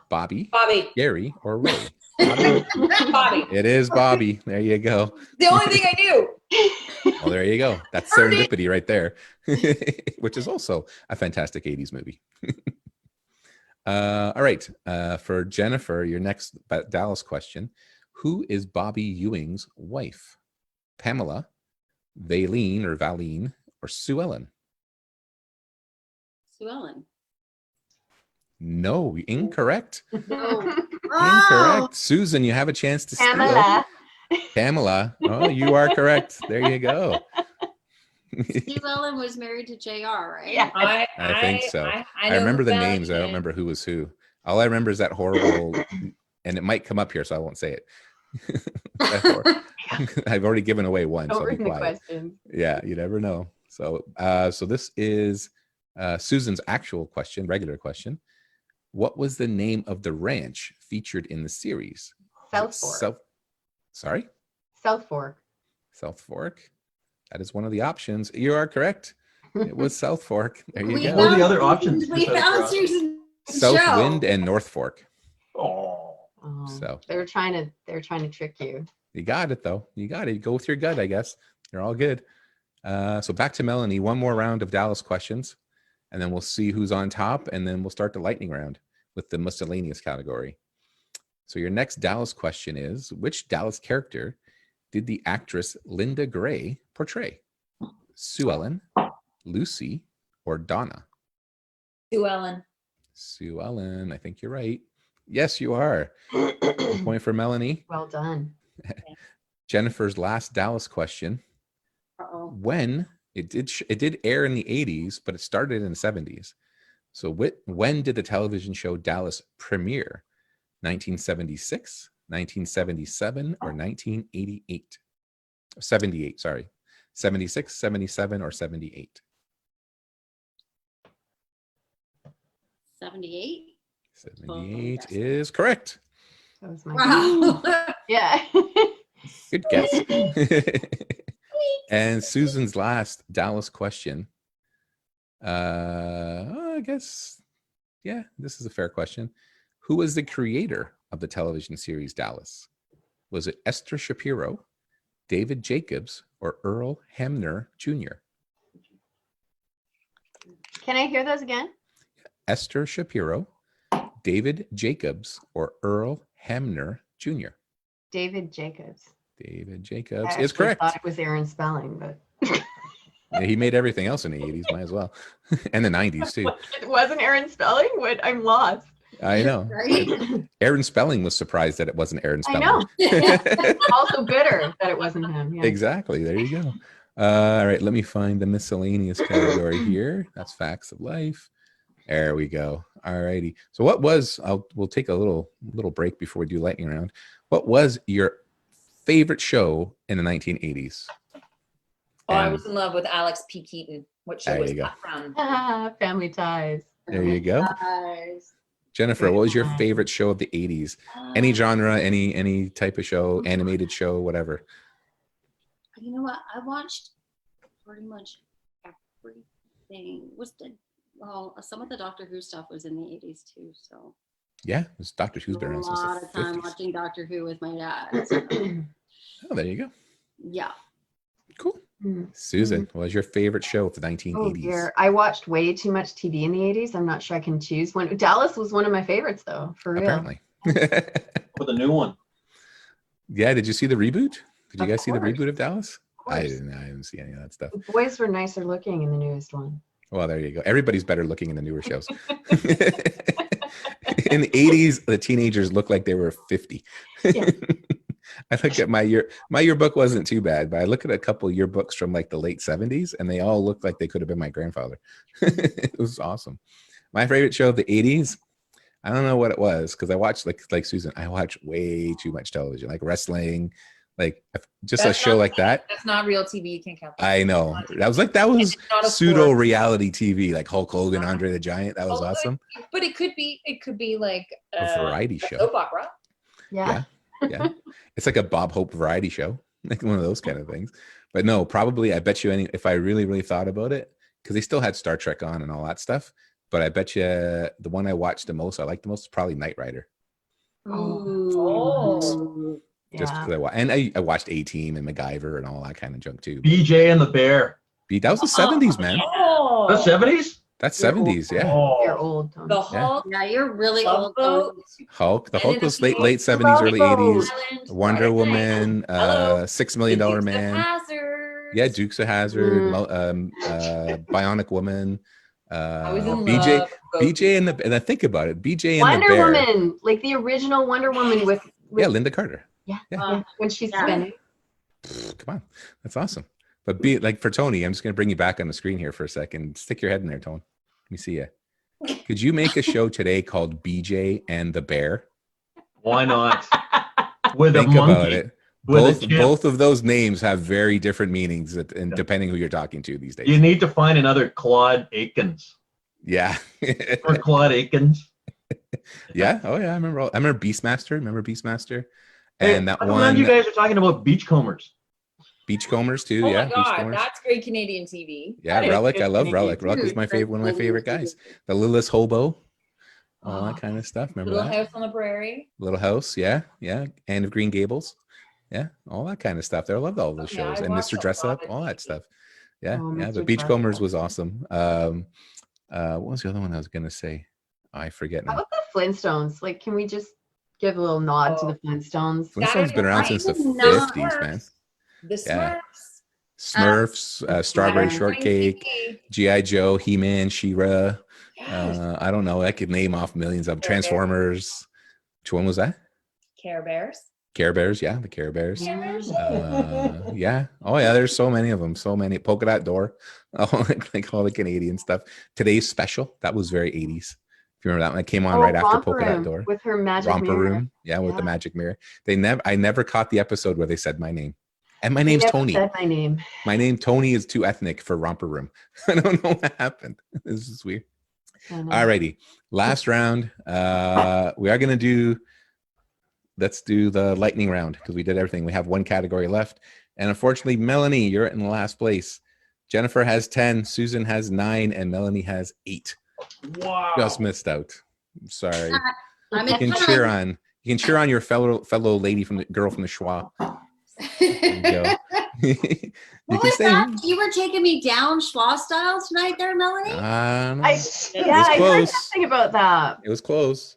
[SPEAKER 1] Bobby, Gary, or Ray?
[SPEAKER 2] Bobby.
[SPEAKER 1] It is Bobby. There you go.
[SPEAKER 2] The only thing I knew.
[SPEAKER 1] Well, there you go. That's serendipity right there, which is also a fantastic 80s movie. All right. For Jennifer, your next Dallas question. Who is Bobby Ewing's wife? Pamela, Valine or Sue Ellen?
[SPEAKER 3] Sue Ellen.
[SPEAKER 1] No, incorrect.
[SPEAKER 3] No.
[SPEAKER 1] Incorrect. Susan, you have a chance to steal.
[SPEAKER 4] Pamela.
[SPEAKER 1] Pamela. Oh, you are correct. There you go.
[SPEAKER 3] Sue Ellen was married to JR, right?
[SPEAKER 4] Yeah.
[SPEAKER 1] I think so. I
[SPEAKER 2] know
[SPEAKER 1] remember the
[SPEAKER 2] who
[SPEAKER 1] names.
[SPEAKER 2] that
[SPEAKER 1] I don't
[SPEAKER 2] is.
[SPEAKER 1] remember who was who. All I remember is that horrible, and it might come up here, so I won't say it. I've already given away one, so I'll be
[SPEAKER 4] Over the
[SPEAKER 1] quiet.
[SPEAKER 4] questions.
[SPEAKER 1] Yeah, you never know. So, so this is Susan's actual question, regular question. What was the name of the ranch featured in the series?
[SPEAKER 4] South Fork.
[SPEAKER 1] Sorry?
[SPEAKER 4] South Fork.
[SPEAKER 1] South Fork. That is one of the options. You are correct. It was South Fork. There you
[SPEAKER 3] We
[SPEAKER 1] go.
[SPEAKER 5] What are the other options?
[SPEAKER 3] We found Susan's
[SPEAKER 1] South
[SPEAKER 3] show.
[SPEAKER 1] Wind and North Fork.
[SPEAKER 5] Oh.
[SPEAKER 4] Oh,
[SPEAKER 1] So.
[SPEAKER 4] they're trying to trick you.
[SPEAKER 1] You got it though. You got it. You go with your gut, I guess. You're all good. So back to Melanie. One more round of Dallas questions, and then we'll see who's on top, and then we'll start the lightning round with the miscellaneous category. So your next Dallas question is, which Dallas character did the actress Linda Gray portray? Sue Ellen, Lucy, or Donna?
[SPEAKER 2] Sue Ellen.
[SPEAKER 1] Sue Ellen. I think you're right. Yes, you are. 1 point for Melanie.
[SPEAKER 4] Well done.
[SPEAKER 1] Jennifer's last Dallas question.
[SPEAKER 3] Uh-oh.
[SPEAKER 1] When it did air in the 80s, but it started in the 70s. So when did the television show Dallas premiere? 1976, 1977, or 1988? 78, sorry. 76, 77, or 78?
[SPEAKER 3] 78.
[SPEAKER 1] 78 is correct.
[SPEAKER 4] That was my
[SPEAKER 3] Wow.
[SPEAKER 4] yeah.
[SPEAKER 1] Good guess. And Susan's last Dallas question. I guess, yeah, this is a fair question. Who was the creator of the television series Dallas? Was it Esther Shapiro, David Jacobs, or Earl Hamner Jr.?
[SPEAKER 4] Can I hear those again?
[SPEAKER 1] Esther Shapiro, David Jacobs, or Earl Hamner Jr.?
[SPEAKER 4] David Jacobs.
[SPEAKER 1] David Jacobs
[SPEAKER 4] I
[SPEAKER 1] is
[SPEAKER 4] actually
[SPEAKER 1] correct.
[SPEAKER 4] thought it was Aaron Spelling, but
[SPEAKER 1] Yeah, he made everything else in the 80s, might as well. And the 90s too.
[SPEAKER 4] it wasn't Aaron Spelling. What? I'm lost.
[SPEAKER 1] I know.
[SPEAKER 3] Right?
[SPEAKER 1] Aaron Spelling was surprised that it wasn't Aaron
[SPEAKER 4] I
[SPEAKER 1] Spelling.
[SPEAKER 4] know. Also bitter that it wasn't him. Yeah.
[SPEAKER 1] Exactly. There you go. All right, let me find the miscellaneous category here. That's facts of life. There we go. All righty. So what was, we'll take a little break before we do lightning round. What was your favorite show in the 1980s?
[SPEAKER 2] Oh, I was in love with Alex P. Keaton. What show
[SPEAKER 1] There
[SPEAKER 2] was
[SPEAKER 1] you go.
[SPEAKER 2] that from?
[SPEAKER 4] Family Ties.
[SPEAKER 1] There you go.
[SPEAKER 3] Guys.
[SPEAKER 1] Jennifer, what was your favorite show of the 80s? Any genre, any type of show, animated show, whatever.
[SPEAKER 3] You know what? I watched pretty much everything. Some of the Doctor Who stuff was in the 80s too. So
[SPEAKER 1] Yeah, it was Doctor Who's been
[SPEAKER 3] a
[SPEAKER 1] around since
[SPEAKER 3] lot
[SPEAKER 1] the
[SPEAKER 3] of time
[SPEAKER 1] 50s.
[SPEAKER 3] watching Doctor Who with my dad. So,
[SPEAKER 1] Oh, there you go.
[SPEAKER 3] yeah.
[SPEAKER 1] Cool.
[SPEAKER 4] Mm.
[SPEAKER 1] Susan, what was your favorite show of the 1980s?
[SPEAKER 4] Oh dear, I watched way too much TV in the 80s. I'm not sure I can choose one. Dallas was one of my favorites though, for real.
[SPEAKER 1] Apparently.
[SPEAKER 5] For the new one.
[SPEAKER 1] Yeah, did you see the reboot? Did you
[SPEAKER 4] Of
[SPEAKER 1] guys see the
[SPEAKER 4] course.
[SPEAKER 1] reboot of Dallas?
[SPEAKER 4] Of
[SPEAKER 1] I
[SPEAKER 4] course.
[SPEAKER 1] didn't see any of that stuff.
[SPEAKER 4] The boys were nicer looking in the newest one.
[SPEAKER 1] Well, there you go. Everybody's better looking in the newer shows. In the 80s, the teenagers looked like they were 50.
[SPEAKER 4] Yeah.
[SPEAKER 1] I look at my yearbook wasn't too bad, but I look at a couple yearbooks from like the late 70s and they all look like they could have been my grandfather. It was awesome. My favorite show of the 80s, I don't know what it was because I watched like Susan, I watched way too much television, like wrestling, like just a show like that.
[SPEAKER 2] That's not real TV. You can't count that.
[SPEAKER 1] I know. That was
[SPEAKER 2] It's not a
[SPEAKER 1] pseudo
[SPEAKER 2] sport.
[SPEAKER 1] reality TV, like Hulk Hogan, Andre the Giant. That was awesome.
[SPEAKER 2] But it could be like
[SPEAKER 1] A variety
[SPEAKER 2] a
[SPEAKER 1] show.
[SPEAKER 2] soap opera.
[SPEAKER 4] Yeah.
[SPEAKER 1] Yeah. It's like a Bob Hope variety show, like one of those kind of things. But no, probably, I bet you if I really, really thought about it, because they still had Star Trek on and all that stuff. But I bet you the one I watched the most, I liked the most, is probably Knight Rider.
[SPEAKER 2] Oh.
[SPEAKER 1] Just
[SPEAKER 4] Yeah.
[SPEAKER 1] because I watched A-Team and MacGyver and all that kind of junk too.
[SPEAKER 5] BJ and the Bear.
[SPEAKER 1] That was the 70s, man.
[SPEAKER 2] Oh.
[SPEAKER 5] The 70s?
[SPEAKER 1] That's
[SPEAKER 4] You're
[SPEAKER 1] 70s, yeah.
[SPEAKER 4] You're
[SPEAKER 5] Oh,
[SPEAKER 4] old. Tony.
[SPEAKER 2] The Hulk.
[SPEAKER 3] Yeah, you're really
[SPEAKER 2] Love
[SPEAKER 3] old.
[SPEAKER 2] Boat.
[SPEAKER 1] Hulk. The
[SPEAKER 2] Men
[SPEAKER 1] Hulk
[SPEAKER 2] in a
[SPEAKER 1] was late
[SPEAKER 2] Field.
[SPEAKER 1] 70s, early 80s.
[SPEAKER 2] Island,
[SPEAKER 1] Wonder
[SPEAKER 2] Friday Night.
[SPEAKER 1] Woman,
[SPEAKER 2] Hello.
[SPEAKER 1] $6 Million
[SPEAKER 2] The Dukes of
[SPEAKER 1] Man.
[SPEAKER 2] Hazzard.
[SPEAKER 1] Yeah, Dukes of Hazzard, Bionic Woman,
[SPEAKER 2] I was in
[SPEAKER 1] BJ,
[SPEAKER 2] love with
[SPEAKER 1] BJ and I think about it, BJ and
[SPEAKER 4] Wonder
[SPEAKER 1] the Bear.
[SPEAKER 4] Woman, like the original Wonder Woman with
[SPEAKER 1] Yeah, Linda Carter.
[SPEAKER 4] yeah, when she's
[SPEAKER 3] Yeah.
[SPEAKER 4] spinning.
[SPEAKER 1] Come on, that's awesome. But be like for Tony, I'm just gonna bring you back on the screen here for a second. Stick your head in there, Tony. Let me see you. Could you make a show today called BJ and the Bear?
[SPEAKER 5] why not? With
[SPEAKER 1] Think
[SPEAKER 5] a monkey.
[SPEAKER 1] about it.
[SPEAKER 5] With a chimp.
[SPEAKER 1] Both of those names have very different meanings, and depending who you're talking to these days.
[SPEAKER 5] You need to find another Claude Aikens.
[SPEAKER 1] Yeah.
[SPEAKER 5] Or Claude Aikens.
[SPEAKER 1] Yeah. Oh yeah. I remember Beastmaster. Remember Beastmaster?
[SPEAKER 5] Hey,
[SPEAKER 1] And that
[SPEAKER 5] I'm
[SPEAKER 1] one
[SPEAKER 5] glad you guys are talking about beachcombers.
[SPEAKER 1] Beachcombers too.
[SPEAKER 2] Oh
[SPEAKER 1] Yeah.
[SPEAKER 2] my God,
[SPEAKER 1] Beachcombers.
[SPEAKER 2] that's great Canadian TV.
[SPEAKER 1] Yeah,
[SPEAKER 2] That is
[SPEAKER 1] Relic.
[SPEAKER 2] good
[SPEAKER 1] I love
[SPEAKER 2] Canadian
[SPEAKER 1] Relic. Relic was
[SPEAKER 3] Dude,
[SPEAKER 1] my favorite, one of my favorite guys. The Littlest Hobo, all that kind of stuff. Remember
[SPEAKER 2] Little
[SPEAKER 1] that?
[SPEAKER 2] House on the Prairie.
[SPEAKER 1] Little House, yeah, yeah. Anne of Green Gables, yeah, all that kind of stuff. I loved all those
[SPEAKER 2] Yeah,
[SPEAKER 1] shows.
[SPEAKER 2] I
[SPEAKER 1] And
[SPEAKER 2] watched
[SPEAKER 1] Mr.
[SPEAKER 2] a
[SPEAKER 1] Dress
[SPEAKER 2] lot
[SPEAKER 1] Up,
[SPEAKER 2] of
[SPEAKER 1] all that
[SPEAKER 2] TV.
[SPEAKER 1] stuff. Yeah,
[SPEAKER 4] Oh,
[SPEAKER 1] yeah.
[SPEAKER 4] Mr.
[SPEAKER 1] The
[SPEAKER 4] Dress
[SPEAKER 1] Beachcombers
[SPEAKER 4] Up.
[SPEAKER 1] was awesome. What was the other one I was gonna say? I forget
[SPEAKER 4] How
[SPEAKER 1] now.
[SPEAKER 4] about the Flintstones? Like, can we just give a little nod to the Flintstones?
[SPEAKER 1] Flintstones been around since the
[SPEAKER 3] Night.
[SPEAKER 1] 50s, man.
[SPEAKER 2] The
[SPEAKER 1] Yeah.
[SPEAKER 2] Smurfs.
[SPEAKER 1] Smurfs, Strawberry
[SPEAKER 4] Yeah.
[SPEAKER 1] Shortcake, G.I. Joe, He-Man, She-Ra.
[SPEAKER 2] Yes.
[SPEAKER 1] I don't know. I could name off millions of
[SPEAKER 2] Care Bears.
[SPEAKER 1] Transformers. Which one was that?
[SPEAKER 2] Care Bears.
[SPEAKER 1] Care Bears, yeah, the Care Bears.
[SPEAKER 2] Care Bears.
[SPEAKER 1] Yeah. Oh yeah, there's so many of them. So many. Polka Dot Door. Oh, like all the Canadian stuff. Today's Special. That was very 80s. If you remember that one, it came on right after
[SPEAKER 4] Romper
[SPEAKER 1] Polka Dot
[SPEAKER 4] Room
[SPEAKER 1] Door.
[SPEAKER 4] with her magic
[SPEAKER 1] Romper
[SPEAKER 4] mirror.
[SPEAKER 1] Room. Yeah, with the
[SPEAKER 4] Yeah.
[SPEAKER 1] magic mirror. I never caught the episode where they said my name. And my
[SPEAKER 4] They
[SPEAKER 1] name's
[SPEAKER 4] never
[SPEAKER 1] Tony.
[SPEAKER 4] said my name.
[SPEAKER 1] My name Tony is too ethnic for Romper Room. I don't know what happened. This is weird.
[SPEAKER 4] I know.
[SPEAKER 1] Alrighty. Last round. We are gonna let's do the lightning round because we did everything. We have one category left. And unfortunately, Melanie, you're in the last place. Jennifer has 10, Susan has 9, and Melanie has 8.
[SPEAKER 5] Wow.
[SPEAKER 1] Just missed out. I'm sorry.
[SPEAKER 3] I'm
[SPEAKER 1] You can cheer on your fellow lady girl from the Schwa. There you go. You
[SPEAKER 3] What
[SPEAKER 1] can
[SPEAKER 3] was
[SPEAKER 1] say,
[SPEAKER 3] that? You were taking me down Schwa style tonight there, Melanie?
[SPEAKER 1] I don't know.
[SPEAKER 4] I
[SPEAKER 1] was
[SPEAKER 4] I heard
[SPEAKER 1] close.
[SPEAKER 4] something about that.
[SPEAKER 1] It was close.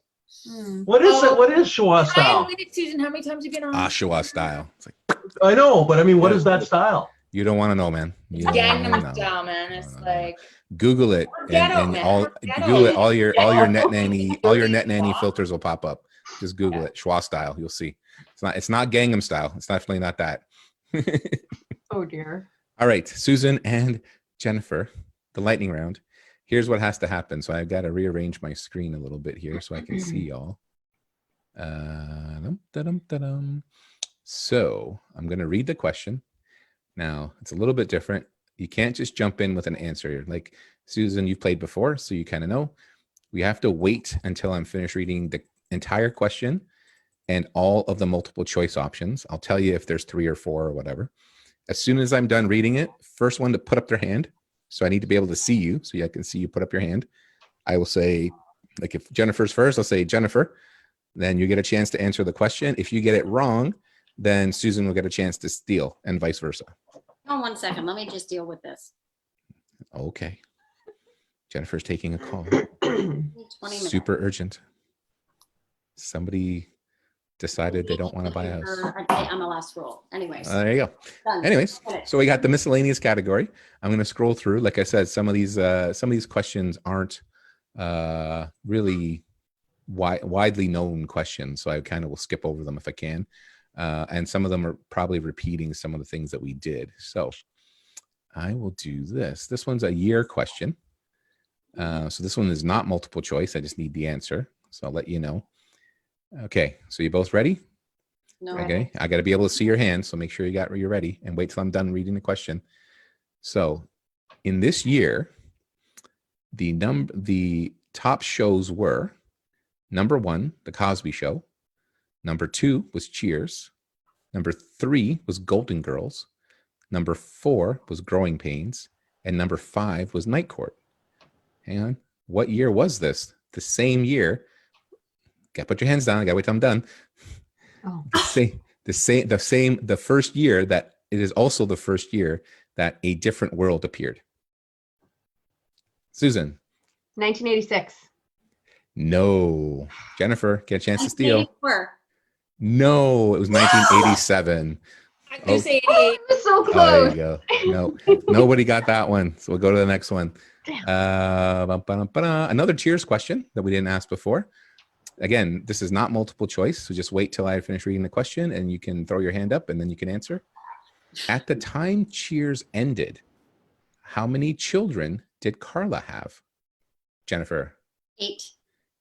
[SPEAKER 5] What is it? What is Schwa
[SPEAKER 2] Try and
[SPEAKER 5] style?
[SPEAKER 2] win it, Susan. How many times have you been on?
[SPEAKER 1] Oshawa style. It's like,
[SPEAKER 5] I know, but I mean, what is that style?
[SPEAKER 1] you don't want to know, man. You don't wanna
[SPEAKER 2] Gangnam
[SPEAKER 1] know.
[SPEAKER 2] style, man. It's
[SPEAKER 1] No.
[SPEAKER 2] like
[SPEAKER 1] Google it
[SPEAKER 2] Ghetto,
[SPEAKER 1] and
[SPEAKER 2] man.
[SPEAKER 1] all
[SPEAKER 2] Ghetto.
[SPEAKER 1] Google it. All your net
[SPEAKER 2] Ghetto.
[SPEAKER 1] nanny filters will pop up. Just Google it, Schwa style. You'll see. It's not Gangnam style. It's definitely not that.
[SPEAKER 4] Oh dear.
[SPEAKER 1] All right, Susan and Jennifer, the lightning round. Here's what has to happen. So I've got to rearrange my screen a little bit here so I can see y'all. So I'm going to read the question. Now, it's a little bit different. You can't just jump in with an answer. Like Susan, you've played before, so you kind of know. We have to wait until I'm finished reading the entire question and all of the multiple choice options. I'll tell you if there's 3 or 4 or whatever. As soon as I'm done reading it, first one to put up their hand. So I need to be able to see you. So I can see you put up your hand. I will say, like if Jennifer's first, I'll say, Jennifer, then you get a chance to answer the question. If you get it wrong, then Susan will get a chance to steal and vice versa.
[SPEAKER 3] Oh, 1 second. Let me just deal with this.
[SPEAKER 1] Okay. Jennifer's taking a call.
[SPEAKER 3] 20 minutes.
[SPEAKER 1] Super urgent. Somebody decided they don't want to buy a house.
[SPEAKER 3] MLS rule. Anyways.
[SPEAKER 1] There you go.
[SPEAKER 3] Done.
[SPEAKER 1] Anyways, so we got the miscellaneous category. I'm going to scroll through. Like I said, some of these questions aren't really widely known questions, so I kind of will skip over them if I can. And some of them are probably repeating some of the things that we did. So I will do this. This one's a year question. So this one is not multiple choice. I just need the answer. So I'll let you know. Okay, so you both ready?
[SPEAKER 3] No.
[SPEAKER 1] Okay, I got to be able to see your hands, so make sure you're ready and wait till I'm done reading the question. So in this year, the top shows were number 1, The Cosby Show. Number 2 was Cheers. Number 3 was Golden Girls. Number 4 was Growing Pains. And number 5 was Night Court. Hang on. What year was this? The same year. Gotta put your hands down. I gotta wait till I'm done.
[SPEAKER 4] Oh.
[SPEAKER 1] The first year that it is also the first year that A Different World appeared. Susan.
[SPEAKER 4] 1986.
[SPEAKER 1] No. Jennifer, get a chance to steal.
[SPEAKER 3] 1984.
[SPEAKER 1] No, it was 1987.
[SPEAKER 2] I'm gonna say 88.
[SPEAKER 4] Oh, it was so
[SPEAKER 1] Oh, there
[SPEAKER 4] close.
[SPEAKER 1] you go. No, nobody got that one. So we'll go to the next one. Another Cheers question that we didn't ask before. Again, this is not multiple choice, so just wait till I finish reading the question and you can throw your hand up and then you can answer. At the time Cheers ended, how many children did Carla have? Jennifer.
[SPEAKER 3] 8.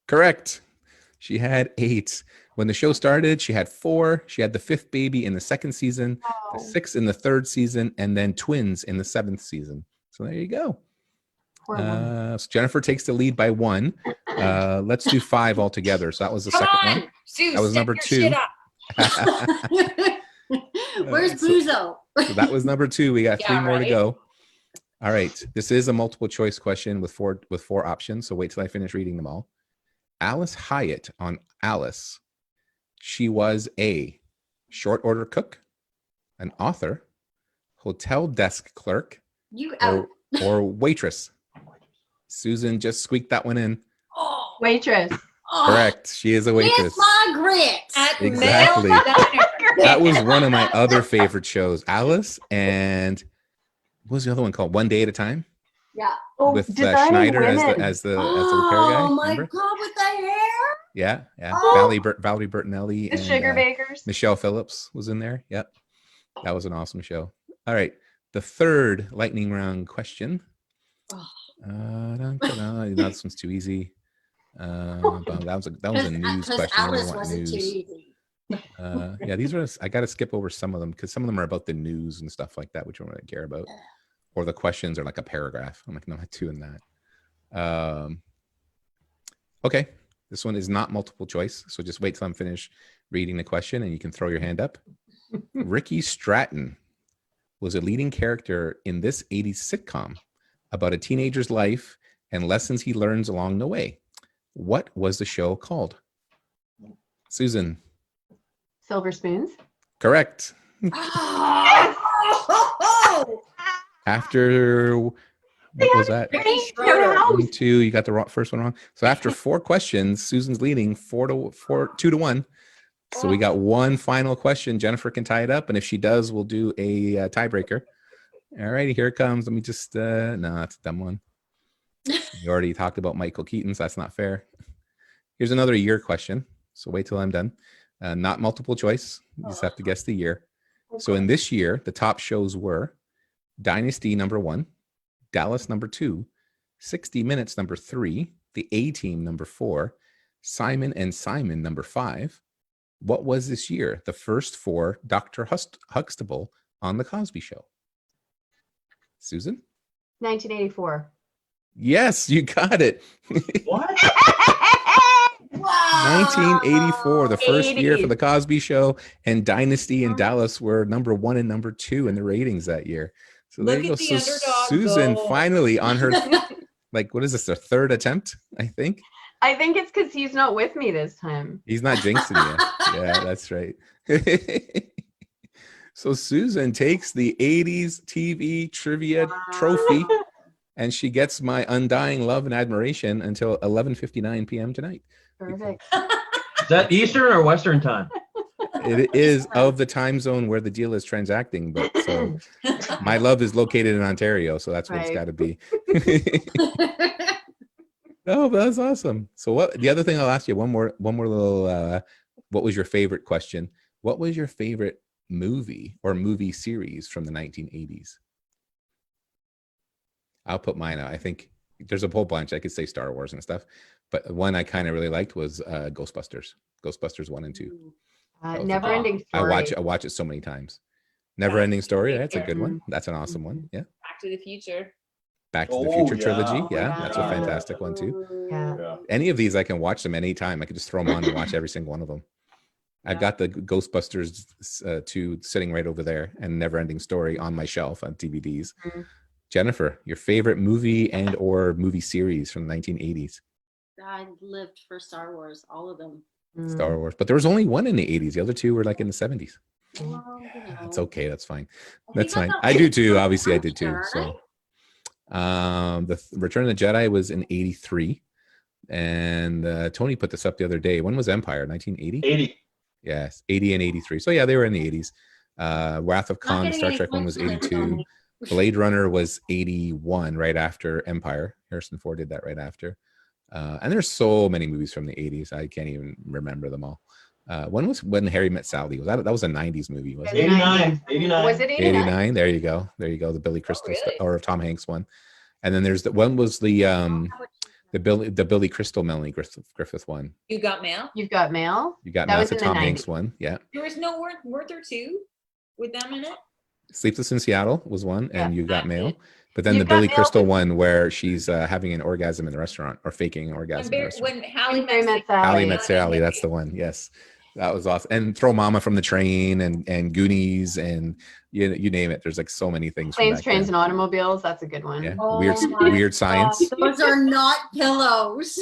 [SPEAKER 1] Correct. She had 8. When the show started, she had 4. She had the 5th baby in the 2nd season, the 6th in the 3rd season, and then twins in the 7th season. So there you go. So Jennifer takes the lead by 1. Let's do 5 altogether. So that was the second one.
[SPEAKER 2] Sue,
[SPEAKER 1] That was number 2.
[SPEAKER 3] Where's Buzo?
[SPEAKER 1] So that was number 2. We got 3 more to
[SPEAKER 2] right?
[SPEAKER 1] go. All right. This is a multiple choice question with 4 options. So wait till I finish reading them all. Alice Hyatt on Alice. She was a short order cook, an author, hotel desk clerk,
[SPEAKER 3] You out.
[SPEAKER 1] or waitress. Susan just squeaked that one in.
[SPEAKER 3] Oh,
[SPEAKER 4] Waitress.
[SPEAKER 3] oh.
[SPEAKER 1] Correct. She is a waitress.
[SPEAKER 3] Miss Margaret.
[SPEAKER 2] At
[SPEAKER 1] Exactly.
[SPEAKER 2] Male Diner.
[SPEAKER 1] That was one of my other favorite shows. Alice and what was the other one called? One Day at a Time
[SPEAKER 3] Yeah.
[SPEAKER 4] Oh,
[SPEAKER 1] with
[SPEAKER 4] Designing
[SPEAKER 1] Schneider as
[SPEAKER 4] Women.
[SPEAKER 1] the repair guy.
[SPEAKER 3] Oh my
[SPEAKER 1] Remember?
[SPEAKER 3] God, with the hair.
[SPEAKER 1] Yeah.
[SPEAKER 3] Oh.
[SPEAKER 1] Valerie Bertinelli
[SPEAKER 4] The
[SPEAKER 1] and
[SPEAKER 4] Sugar Bakers.
[SPEAKER 1] Michelle Phillips was in there. Yep. That was an awesome show. All right. The third lightning round question.
[SPEAKER 3] Oh.
[SPEAKER 1] This one's too easy. That was a news question.
[SPEAKER 3] Alice
[SPEAKER 1] Want
[SPEAKER 3] wasn't too
[SPEAKER 1] news.
[SPEAKER 3] easy.
[SPEAKER 1] Yeah, these are. I got to skip over some of them because some of them are about the news and stuff like that, which I don't really care about. Or the questions are like a paragraph. I'm like, no, I'm not doing that. Okay, this one is not multiple choice, so just wait till I'm finished reading the question and you can throw your hand up. Ricky Stratton was a leading character in this 80s sitcom about a teenager's life and lessons he learns along the way. What was the show called? Susan.
[SPEAKER 4] Silver Spoons.
[SPEAKER 1] Correct.
[SPEAKER 3] Oh.
[SPEAKER 1] After What was that?
[SPEAKER 2] Ricky
[SPEAKER 4] Their
[SPEAKER 2] Schroeder.
[SPEAKER 4] house.
[SPEAKER 1] 1, 2. You got the first one wrong. So after 4 questions, Susan's leading 2-1. So we got one final question. Jennifer can tie it up, and if she does, we'll do a tiebreaker. All righty, here it comes. Let me just no, that's a dumb one. We already talked about Michael Keaton, so that's not fair. Here's another year question. So wait till I'm done. Not multiple choice. You just have to guess the year. So in this year, the top shows were Dynasty #1, Dallas #2, 60 Minutes #3, The A-Team #4, Simon and Simon #5. What was this year the first for Dr. Huxtable on The Cosby Show? Susan?
[SPEAKER 4] 1984.
[SPEAKER 1] Yes, you got it.
[SPEAKER 5] What?
[SPEAKER 1] 1984, the first year for
[SPEAKER 4] 80s.
[SPEAKER 1] The Cosby Show, and Dynasty and Dallas were #1 and #2 in the ratings that year. So there
[SPEAKER 2] Look
[SPEAKER 1] you go.
[SPEAKER 2] at the
[SPEAKER 1] So
[SPEAKER 2] underdog
[SPEAKER 1] Susan
[SPEAKER 2] go.
[SPEAKER 1] finally on her, like, what is this, their third attempt, I think?
[SPEAKER 4] I think it's because he's not with me this time.
[SPEAKER 1] He's not jinxing you. Yeah, that's right. So Susan takes the 80s TV trivia trophy, and she gets my undying love and admiration until 11:59 p.m. tonight.
[SPEAKER 4] Perfect.
[SPEAKER 5] Is that Eastern or Western time?
[SPEAKER 1] It is of the time zone where the deal is transacting, but so my love is located in Ontario, so that's what it's
[SPEAKER 4] Right.
[SPEAKER 1] got to be. Oh, but that's awesome. So what the other thing I'll ask you, one more little what was your favorite question? What was your favorite movie or movie series from the 1980s? I'll put mine out. I think there's a whole bunch. I could say Star Wars and stuff, but one I kind of really liked was Ghostbusters. Ghostbusters 1 and 2.
[SPEAKER 4] Never ending story.
[SPEAKER 1] I watch it so many times. Never ending story. That's a good one. That's an awesome one. Yeah.
[SPEAKER 2] Back to the Future.
[SPEAKER 1] Back to the
[SPEAKER 5] Oh,
[SPEAKER 1] Future trilogy.
[SPEAKER 5] yeah.
[SPEAKER 1] Yeah, that's a fantastic one too.
[SPEAKER 4] Yeah.
[SPEAKER 1] Any of these I can watch them anytime. I can just throw them on and watch every single one of them. I've got the Ghostbusters 2 sitting right over there, and Never Ending Story on my shelf on DVDs.
[SPEAKER 4] Mhm.
[SPEAKER 1] Jennifer, your favorite movie and or movie series from the 1980s?
[SPEAKER 3] I lived for Star Wars, all of them.
[SPEAKER 1] Star Wars, but there was only one in the 80s. The other two were like in the 70s.
[SPEAKER 3] Well, you know.
[SPEAKER 1] That's okay. That's fine.
[SPEAKER 3] I
[SPEAKER 1] That's
[SPEAKER 3] think
[SPEAKER 1] fine.
[SPEAKER 3] got
[SPEAKER 1] I do too. Obviously, I did too.
[SPEAKER 3] Return,
[SPEAKER 1] So, the Return of the Jedi was in 83, and Tony put this up the other day. When was Empire? 1980.
[SPEAKER 5] 80.
[SPEAKER 1] Yes, 80 and 83. So yeah, they were in the 80s. Wrath of
[SPEAKER 3] Not
[SPEAKER 1] Khan,
[SPEAKER 3] getting
[SPEAKER 1] Star
[SPEAKER 3] any
[SPEAKER 1] Trek one was
[SPEAKER 3] points for
[SPEAKER 1] 82.
[SPEAKER 3] this.
[SPEAKER 1] Blade Runner was 81, right after Empire. Harrison Ford did that right after. And there's so many movies from the 80s. I can't even remember them all. When Harry Met Sally? Was that was a 90s movie, wasn't it?
[SPEAKER 5] 89. 89.
[SPEAKER 4] Was it 89?
[SPEAKER 1] 89. There you go. There you go. The Billy Crystal
[SPEAKER 2] really?
[SPEAKER 1] or Tom Hanks one. And then there's the one was the Billy Crystal Melanie Griffith one.
[SPEAKER 2] You Got Mail?
[SPEAKER 4] You've got mail.
[SPEAKER 1] You got
[SPEAKER 4] That was
[SPEAKER 1] the
[SPEAKER 4] in the
[SPEAKER 1] Tom Hanks
[SPEAKER 4] 90s.
[SPEAKER 1] one. Yeah.
[SPEAKER 2] There was no weren't there two with them in it?
[SPEAKER 1] Sleepless in Seattle was one, and You Got
[SPEAKER 2] That's
[SPEAKER 1] Mail.
[SPEAKER 2] it.
[SPEAKER 1] But then
[SPEAKER 4] You
[SPEAKER 1] the
[SPEAKER 4] Got
[SPEAKER 1] Billy
[SPEAKER 4] Mail
[SPEAKER 1] Crystal
[SPEAKER 4] was-
[SPEAKER 1] one where she's having an orgasm in the restaurant or faking an orgasm in the restaurant.
[SPEAKER 2] When Hallie
[SPEAKER 4] When Harry Met Sally.
[SPEAKER 1] Hallie Met Sally, that's the one. Yes. That was awesome. And Throw Mama from the Train and Goonies and you name it. There's like so many things. from
[SPEAKER 4] Planes,
[SPEAKER 1] back
[SPEAKER 4] Trains,
[SPEAKER 1] then.
[SPEAKER 4] and Automobiles. That's a good one.
[SPEAKER 1] Yeah.
[SPEAKER 3] Oh
[SPEAKER 1] Weird
[SPEAKER 3] my
[SPEAKER 1] Weird Science.
[SPEAKER 3] Those are not pillows.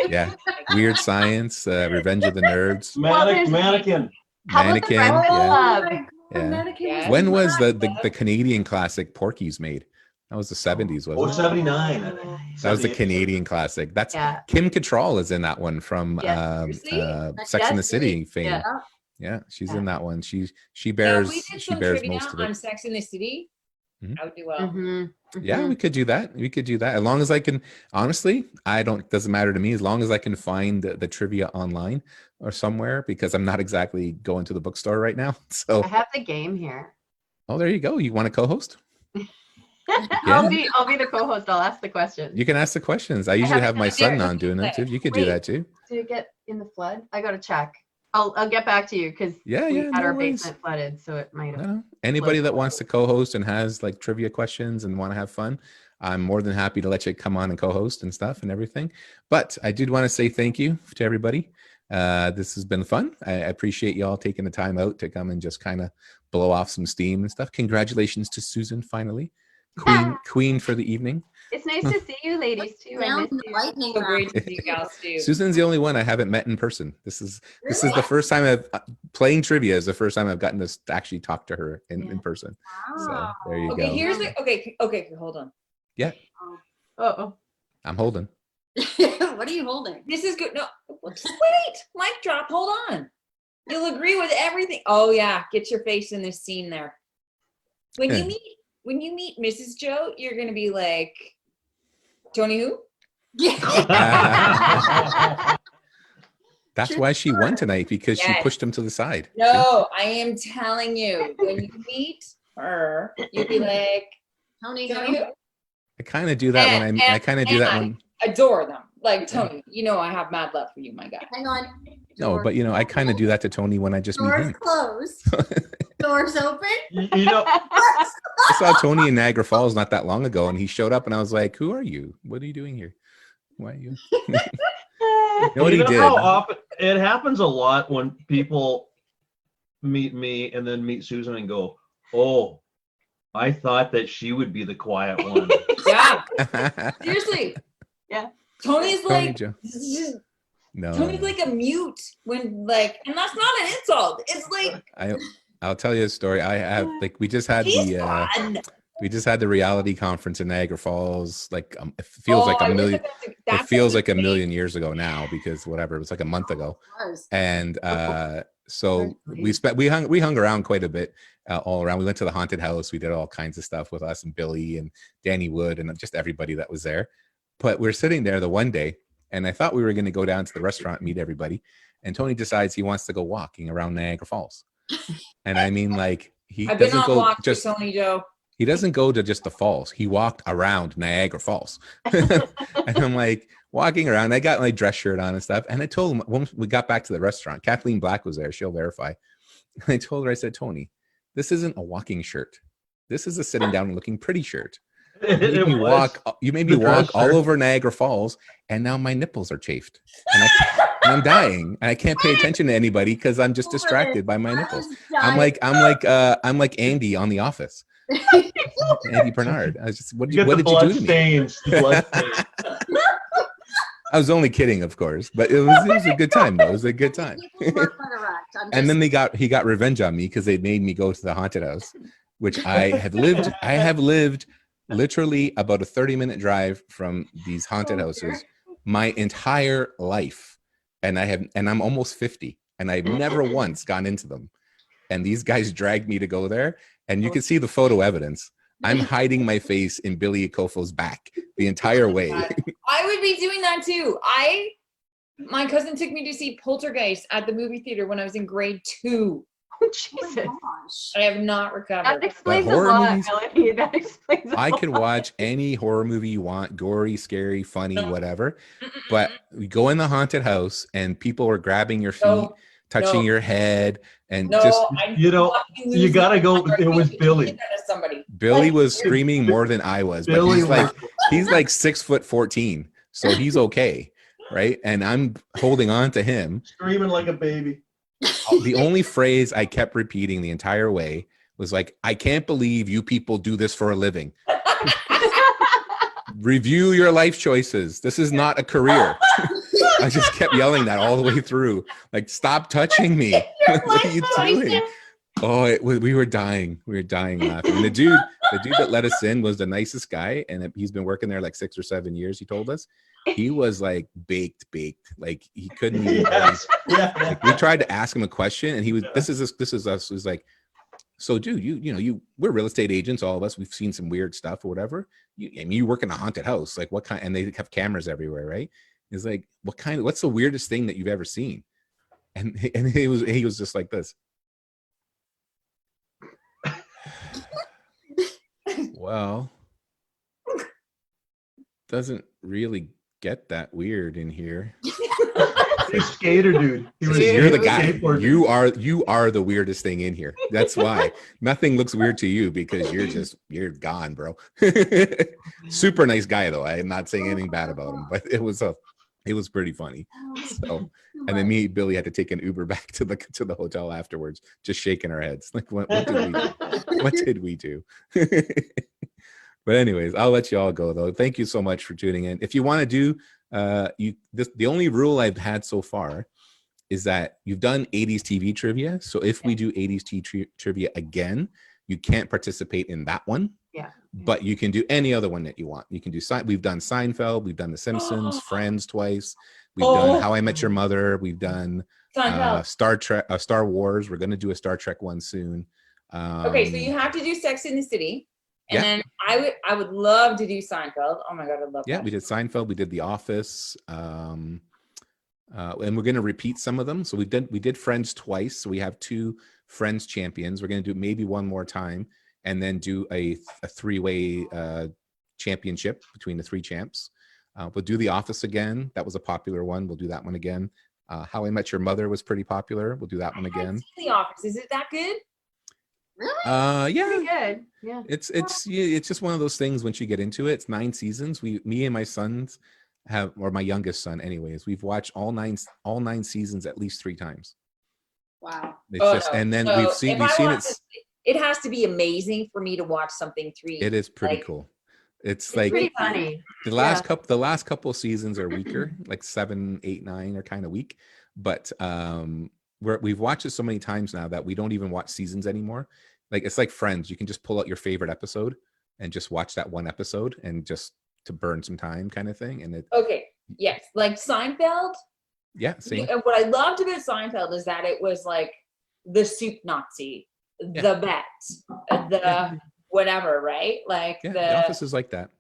[SPEAKER 1] Yeah. Weird Science, Revenge of the Nerds,
[SPEAKER 5] Mannequin.
[SPEAKER 4] How about the
[SPEAKER 1] Mannequin.
[SPEAKER 4] Breakfast
[SPEAKER 1] Yeah.
[SPEAKER 4] Club?
[SPEAKER 1] Yeah.
[SPEAKER 3] Mannequin
[SPEAKER 2] Yeah.
[SPEAKER 1] When was the Canadian classic Porky's made? That was the 70s,
[SPEAKER 5] Oh,
[SPEAKER 1] wasn't it?
[SPEAKER 5] 79. I think.
[SPEAKER 1] That was the
[SPEAKER 5] 78.
[SPEAKER 1] Canadian classic. That's
[SPEAKER 4] Yeah.
[SPEAKER 1] Kim Cattrall is in that one from
[SPEAKER 4] Yes.
[SPEAKER 2] Seriously?
[SPEAKER 1] Sex and the
[SPEAKER 4] Yes.
[SPEAKER 1] City fame.
[SPEAKER 4] Yeah.
[SPEAKER 1] Yeah, she's
[SPEAKER 4] Yeah.
[SPEAKER 1] in that one. She
[SPEAKER 2] Now, if
[SPEAKER 1] bears
[SPEAKER 2] we did
[SPEAKER 1] she
[SPEAKER 2] some
[SPEAKER 1] bears
[SPEAKER 2] trivia
[SPEAKER 1] most of
[SPEAKER 2] on
[SPEAKER 1] it.
[SPEAKER 2] Sex in the City,
[SPEAKER 1] Mhm.
[SPEAKER 2] I would do well.
[SPEAKER 4] Mhm.
[SPEAKER 1] Yeah,
[SPEAKER 4] Mhm.
[SPEAKER 1] we could do that. We could do that. As long as I can, honestly, doesn't matter to me as long as I can find the trivia online or somewhere because I'm not exactly going to the bookstore right now. So,
[SPEAKER 4] I have the game here.
[SPEAKER 1] oh, there you go. You want to co-host?
[SPEAKER 4] I'll be the co-host. I'll ask the questions.
[SPEAKER 1] You can ask the questions. I usually have my
[SPEAKER 2] it
[SPEAKER 1] son
[SPEAKER 2] there.
[SPEAKER 1] on doing that too. You could do
[SPEAKER 4] Wait.
[SPEAKER 1] that too.
[SPEAKER 4] Did it get in the flood? I gotta check. I'll get back to you because
[SPEAKER 1] Yeah,
[SPEAKER 4] we
[SPEAKER 1] yeah.
[SPEAKER 4] had
[SPEAKER 1] no
[SPEAKER 4] our
[SPEAKER 1] worries.
[SPEAKER 4] basement flooded, so it might have.
[SPEAKER 1] No. Anybody that wants to co-host and has like trivia questions and want to have fun, I'm more than happy to let you come on and co-host and stuff and everything. But I did want to say thank you to everybody. This has been fun. I appreciate y'all taking the time out to come and just kind of blow off some steam and stuff. Congratulations to Susan, finally, queen for the evening.
[SPEAKER 4] It's nice to see you, ladies, too. I
[SPEAKER 3] Down
[SPEAKER 4] miss
[SPEAKER 3] the
[SPEAKER 4] you.
[SPEAKER 3] lightning
[SPEAKER 2] So
[SPEAKER 3] round.
[SPEAKER 2] great to see you gals too.
[SPEAKER 1] Susan's the only one I haven't met in person. This is the first time I've playing trivia is the first time I've gotten to actually talk to her in person. So there you
[SPEAKER 2] Okay,
[SPEAKER 1] go.
[SPEAKER 2] here's the okay, hold on.
[SPEAKER 1] Yeah.
[SPEAKER 4] Uh-oh.
[SPEAKER 1] I'm holding.
[SPEAKER 3] What are you holding?
[SPEAKER 2] This is good. No, just wait. Mic drop. Hold on. You'll agree with everything. Oh yeah, get your face in this scene there. When you meet Mrs. Joe, you're gonna be like, Tony who?
[SPEAKER 3] Yeah.
[SPEAKER 1] That's why she won tonight, because she pushed him to the side.
[SPEAKER 2] No, I am telling you, when you meet her, you'll be like,
[SPEAKER 3] Tony
[SPEAKER 2] Tony
[SPEAKER 3] who?
[SPEAKER 2] who?
[SPEAKER 1] I kind of do that when
[SPEAKER 2] adore them. Like Tony, you know I have mad love for you, my guy.
[SPEAKER 3] Hang on.
[SPEAKER 1] No, but I kind of do that to Tony when I just meet
[SPEAKER 3] Doors
[SPEAKER 1] him.
[SPEAKER 3] closed. Doors open.
[SPEAKER 5] You know,
[SPEAKER 1] I saw Tony in Niagara Falls not that long ago, and he showed up, and I was like, "Who are you? What are you doing here? Why are you?" You know what he did?
[SPEAKER 5] How often it happens a lot when people meet me and then meet Susan and go, "Oh, I thought that she would be the quiet one."
[SPEAKER 2] Yeah, seriously.
[SPEAKER 4] Yeah.
[SPEAKER 2] Tony's
[SPEAKER 1] Tony
[SPEAKER 2] like,
[SPEAKER 1] Joe. No.
[SPEAKER 2] Tony's like a mute when like, and that's not an insult. It's like
[SPEAKER 1] I'll tell you a story. I have we just had the reality conference in Niagara Falls. Like it feels like a million. It feels like a million years ago now, because whatever, it was like a month ago. And so we hung around quite a bit, all around. We went to the haunted house. We did all kinds of stuff with us and Billy and Danny Wood and just everybody that was there. But we're sitting there the one day, and I thought we were going to go down to the restaurant and meet everybody. And Tony decides he wants to go walking around Niagara Falls. And I mean, like,
[SPEAKER 2] I've been on walks with Tony Joe.
[SPEAKER 1] He doesn't go to just the falls. He walked around Niagara Falls. And I'm like walking around. I got my dress shirt on and stuff. And I told him, when we got back to the restaurant, Kathleen Black was there. She'll verify. And I told her, I said, Tony, this isn't a walking shirt. This is a sitting down and looking pretty shirt. You made me walk all over Niagara Falls, and now my nipples are chafed. And I'm dying, and I can't pay attention to anybody because I'm just distracted by my nipples. I'm like Andy on The Office. Andy Bernard. I was just, what did you do to me? I was only kidding, of course, but it was a good time though. It was a good time. And then he got revenge on me because they made me go to the haunted house, which I have lived literally about a 30-minute drive from these haunted houses my entire life. And I'm almost 50, and I've never once gone into them. And these guys dragged me to go there, and you can see the photo evidence. I'm hiding my face in Billy Iacoviello's back the entire way.
[SPEAKER 2] I would be doing that too. My cousin took me to see Poltergeist at the movie theater when I was in grade 2.
[SPEAKER 4] Oh, Jesus.
[SPEAKER 2] I have not recovered.
[SPEAKER 4] That explains a lot, Melanie. That explains
[SPEAKER 1] I could watch any horror movie you want, gory, scary, funny, whatever. But we go in the haunted house and people are grabbing your feet, touching your head, and
[SPEAKER 5] you gotta go. It was Billy.
[SPEAKER 1] Billy was screaming more than I was, but he's like 6'14", so he's okay, right? And I'm holding on to him,
[SPEAKER 5] screaming like a baby.
[SPEAKER 1] The only phrase I kept repeating the entire way was like, I can't believe you people do this for a living. Review your life choices. This is not a career. I just kept yelling that all the way through. Like, stop touching me. What are you doing? Oh, we were dying. We were dying laughing. And the dude that let us in was the nicest guy. And he's been working there like 6 or 7 years, he told us. He was like baked. Like he couldn't even like, we tried to ask him a question, and he was, this is us. It was like, so dude, we're real estate agents, all of us. We've seen some weird stuff or whatever. You work in a haunted house. Like, what kind? And they have cameras everywhere, right? He's like, what's the weirdest thing that you've ever seen? And he was just like this. Well, doesn't really get that weird in here.
[SPEAKER 5] He's skater dude.
[SPEAKER 1] You're the guy. You are the weirdest thing in here. That's why nothing looks weird to you, because you're gone, bro. Super nice guy though. I am not saying anything bad about him, but it was pretty funny. So, and then me and Billy had to take an Uber back to the hotel afterwards, just shaking our heads like, what did we do? What did we do? But anyways, I'll let you all go though. Thank you so much for tuning in. If you want to do the only rule I've had so far is that you've done 80s TV trivia. So if we do 80s TV trivia again, you can't participate in that one.
[SPEAKER 4] Yeah.
[SPEAKER 1] But you can do any other one that you want. You can do we've done Seinfeld, we've done The Simpsons, Friends twice, we've done How I Met Your Mother, we've done Star Trek, Star Wars. We're going to do a Star Trek one soon.
[SPEAKER 2] Okay, so you have to do Sex in the City, and then I would love to do Seinfeld. Oh my god, I'd love that.
[SPEAKER 1] Yeah, we did Seinfeld, we did The Office, and we're going to repeat some of them. So we did Friends twice. So we have 2 Friends champions. We're going to do maybe one more time, and then do a 3-way championship between the 3 champs. We'll do The Office again. That was a popular one. We'll do that one again. How I Met Your Mother was pretty popular. We'll do that one again.
[SPEAKER 2] The Office, is it that good?
[SPEAKER 3] Really?
[SPEAKER 1] Yeah.
[SPEAKER 4] Pretty good. Yeah.
[SPEAKER 1] It's just one of those things once you get into it. It's 9 seasons. Me and my sons or my youngest son anyways, we've watched all nine seasons at least 3 times.
[SPEAKER 3] Wow.
[SPEAKER 1] And then we've seen it.
[SPEAKER 2] It has to be amazing for me to watch something 3.
[SPEAKER 1] It is pretty cool. It's like
[SPEAKER 4] pretty funny.
[SPEAKER 1] The last couple of seasons are weaker, like 7, 8, 9 are kind of weak. But we've watched it so many times now that we don't even watch seasons anymore. Like it's like Friends. You can just pull out your favorite episode and just watch that one episode and just to burn some time kind of thing. And
[SPEAKER 2] yes, like Seinfeld.
[SPEAKER 1] Yeah, same.
[SPEAKER 2] What I loved about Seinfeld is that it was like the soup Nazi, the bet, the whatever, right? Like
[SPEAKER 1] The Office is like that.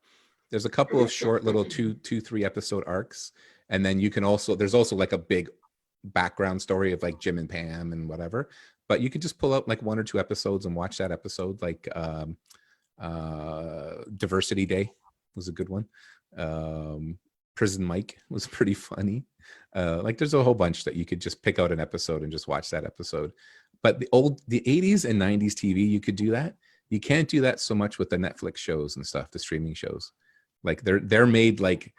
[SPEAKER 1] There's a couple of short little 2-3 episode arcs, and then there's also like a big background story of like Jim and Pam and whatever. But you could just pull out like 1 or 2 episodes and watch that episode. Like Diversity Day was a good one. Prison Mike was pretty funny. Like there's a whole bunch that you could just pick out an episode and just watch that episode. But the 80s and 90s TV, you could do that. You can't do that so much with the Netflix shows and stuff, the streaming shows. Like they're made like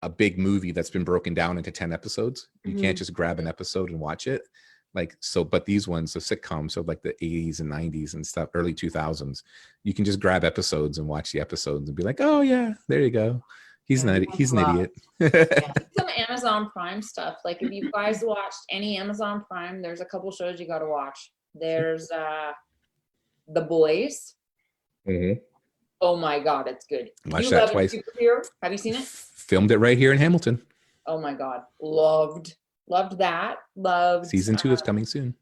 [SPEAKER 1] a big movie that's been broken down into 10 episodes. You can't just grab an episode and watch it. Like, so, but these ones, the sitcoms, so like the 80s and 90s and stuff, early 2000s, you can just grab episodes and watch the episodes and be like, oh yeah, there you go. He's an idiot.
[SPEAKER 2] Some Amazon Prime stuff. Like if you guys watched any Amazon Prime, there's a couple shows you got to watch. There's The Boys. Oh my god, it's good.
[SPEAKER 1] Watched that twice.
[SPEAKER 2] Have you seen it?
[SPEAKER 1] Filmed it right here in Hamilton.
[SPEAKER 2] Oh my god, loved that. Loved
[SPEAKER 1] season 2 is coming soon.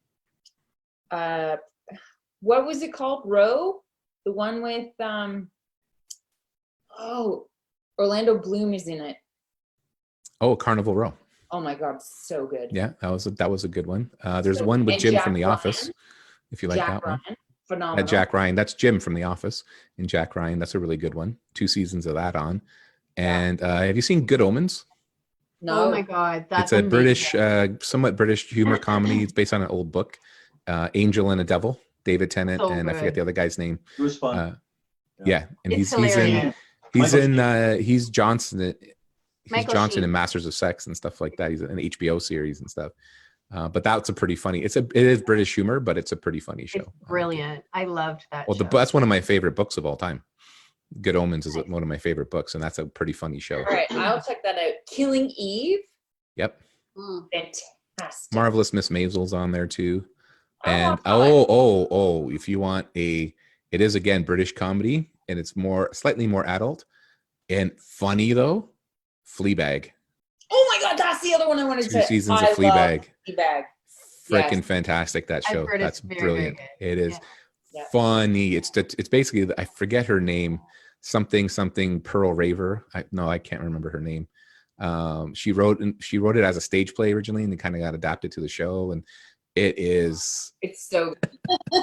[SPEAKER 2] What was it called? Row, the one with Orlando Bloom is in it.
[SPEAKER 1] Oh, Carnival Row.
[SPEAKER 2] Oh my god, so good.
[SPEAKER 1] Yeah, that was a good one. There's one with Jim from The Office, if you like that one.
[SPEAKER 2] Phenomenal.
[SPEAKER 1] Jack Ryan, that's Jim from The Office. And Jack Ryan, that's a really good one. 2 seasons of that on. And have you seen Good Omens?
[SPEAKER 2] No.
[SPEAKER 4] Oh my god, that's
[SPEAKER 1] it's a
[SPEAKER 4] amazing.
[SPEAKER 1] British, somewhat British humor comedy. It's based on an old book, Angel and a Devil. David Tennant and I forget the other guy's name.
[SPEAKER 5] It was fun.
[SPEAKER 1] Yeah, and
[SPEAKER 4] It's
[SPEAKER 1] he's Johnson. He's
[SPEAKER 4] Michael
[SPEAKER 1] Johnson
[SPEAKER 4] Sheen.
[SPEAKER 1] in Masters of Sex and stuff like that. He's in an HBO series and stuff. But that's a pretty funny. It is British humor, but it's a pretty funny show.
[SPEAKER 4] It's brilliant. I loved that.
[SPEAKER 1] Well,
[SPEAKER 4] show.
[SPEAKER 1] that's one of my favorite books of all time. Good Omens is one of my favorite books, and that's a pretty funny show.
[SPEAKER 2] All right, I'll check that out. Killing Eve.
[SPEAKER 1] Yep.
[SPEAKER 2] Fantastic.
[SPEAKER 1] Marvelous Miss Maisel's on there too.
[SPEAKER 2] Oh,
[SPEAKER 1] And
[SPEAKER 2] fun.
[SPEAKER 1] if you want it is again British comedy, and it's slightly more adult and funny though. Fleabag.
[SPEAKER 2] Oh my god, that's the other one I wanted to say.
[SPEAKER 1] 2 seasons of Fleabag.
[SPEAKER 2] Fleabag.
[SPEAKER 1] Freaking fantastic, that show.
[SPEAKER 4] heard
[SPEAKER 1] That's
[SPEAKER 4] it's very,
[SPEAKER 1] brilliant.
[SPEAKER 4] very good.
[SPEAKER 1] It is
[SPEAKER 2] Yeah.
[SPEAKER 1] funny. It's basically, I forget her name, something Pearl Raver. I can't remember her name. She wrote it as a stage play originally, and it kind of got adapted to the show, and it's
[SPEAKER 2] so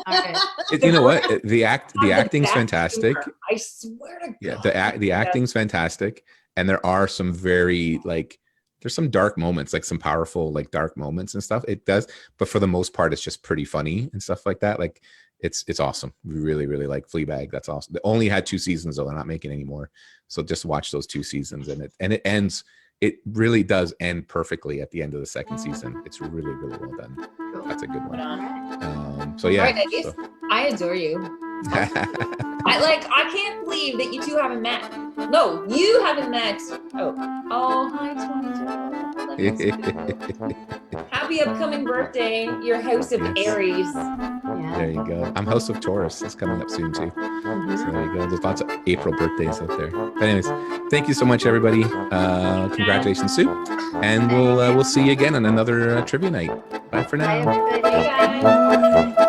[SPEAKER 4] Okay.
[SPEAKER 1] you know what, the acting's fantastic.
[SPEAKER 2] I swear to God.
[SPEAKER 1] Yeah, the acting's fantastic, and there are some very there's some dark moments, like some powerful dark moments and stuff. It does, but for the most part, it's just pretty funny and stuff like that. Like it's awesome. We really, really like Fleabag. That's awesome. They only had 2 seasons though. They're not making any more. So just watch those 2 seasons, and it ends. It really does end perfectly at the end of the 2nd season. It's really, really well done. That's a good one. So yeah.
[SPEAKER 2] All right, ladies, I adore you. I can't believe that you two haven't met. No, you haven't met. Oh, hi, 22. Happy upcoming birthday, your house of
[SPEAKER 1] Yes.
[SPEAKER 2] Aries.
[SPEAKER 4] Yeah.
[SPEAKER 1] There you go. I'm House of Taurus. That's coming up soon too. So there you go. There's lots of April birthdays out there. But anyways, thank you so much, everybody. Congratulations, Sue. And we'll see you again on another trivia night. Bye for
[SPEAKER 4] Bye,
[SPEAKER 1] now.
[SPEAKER 4] everybody.
[SPEAKER 2] Bye, guys.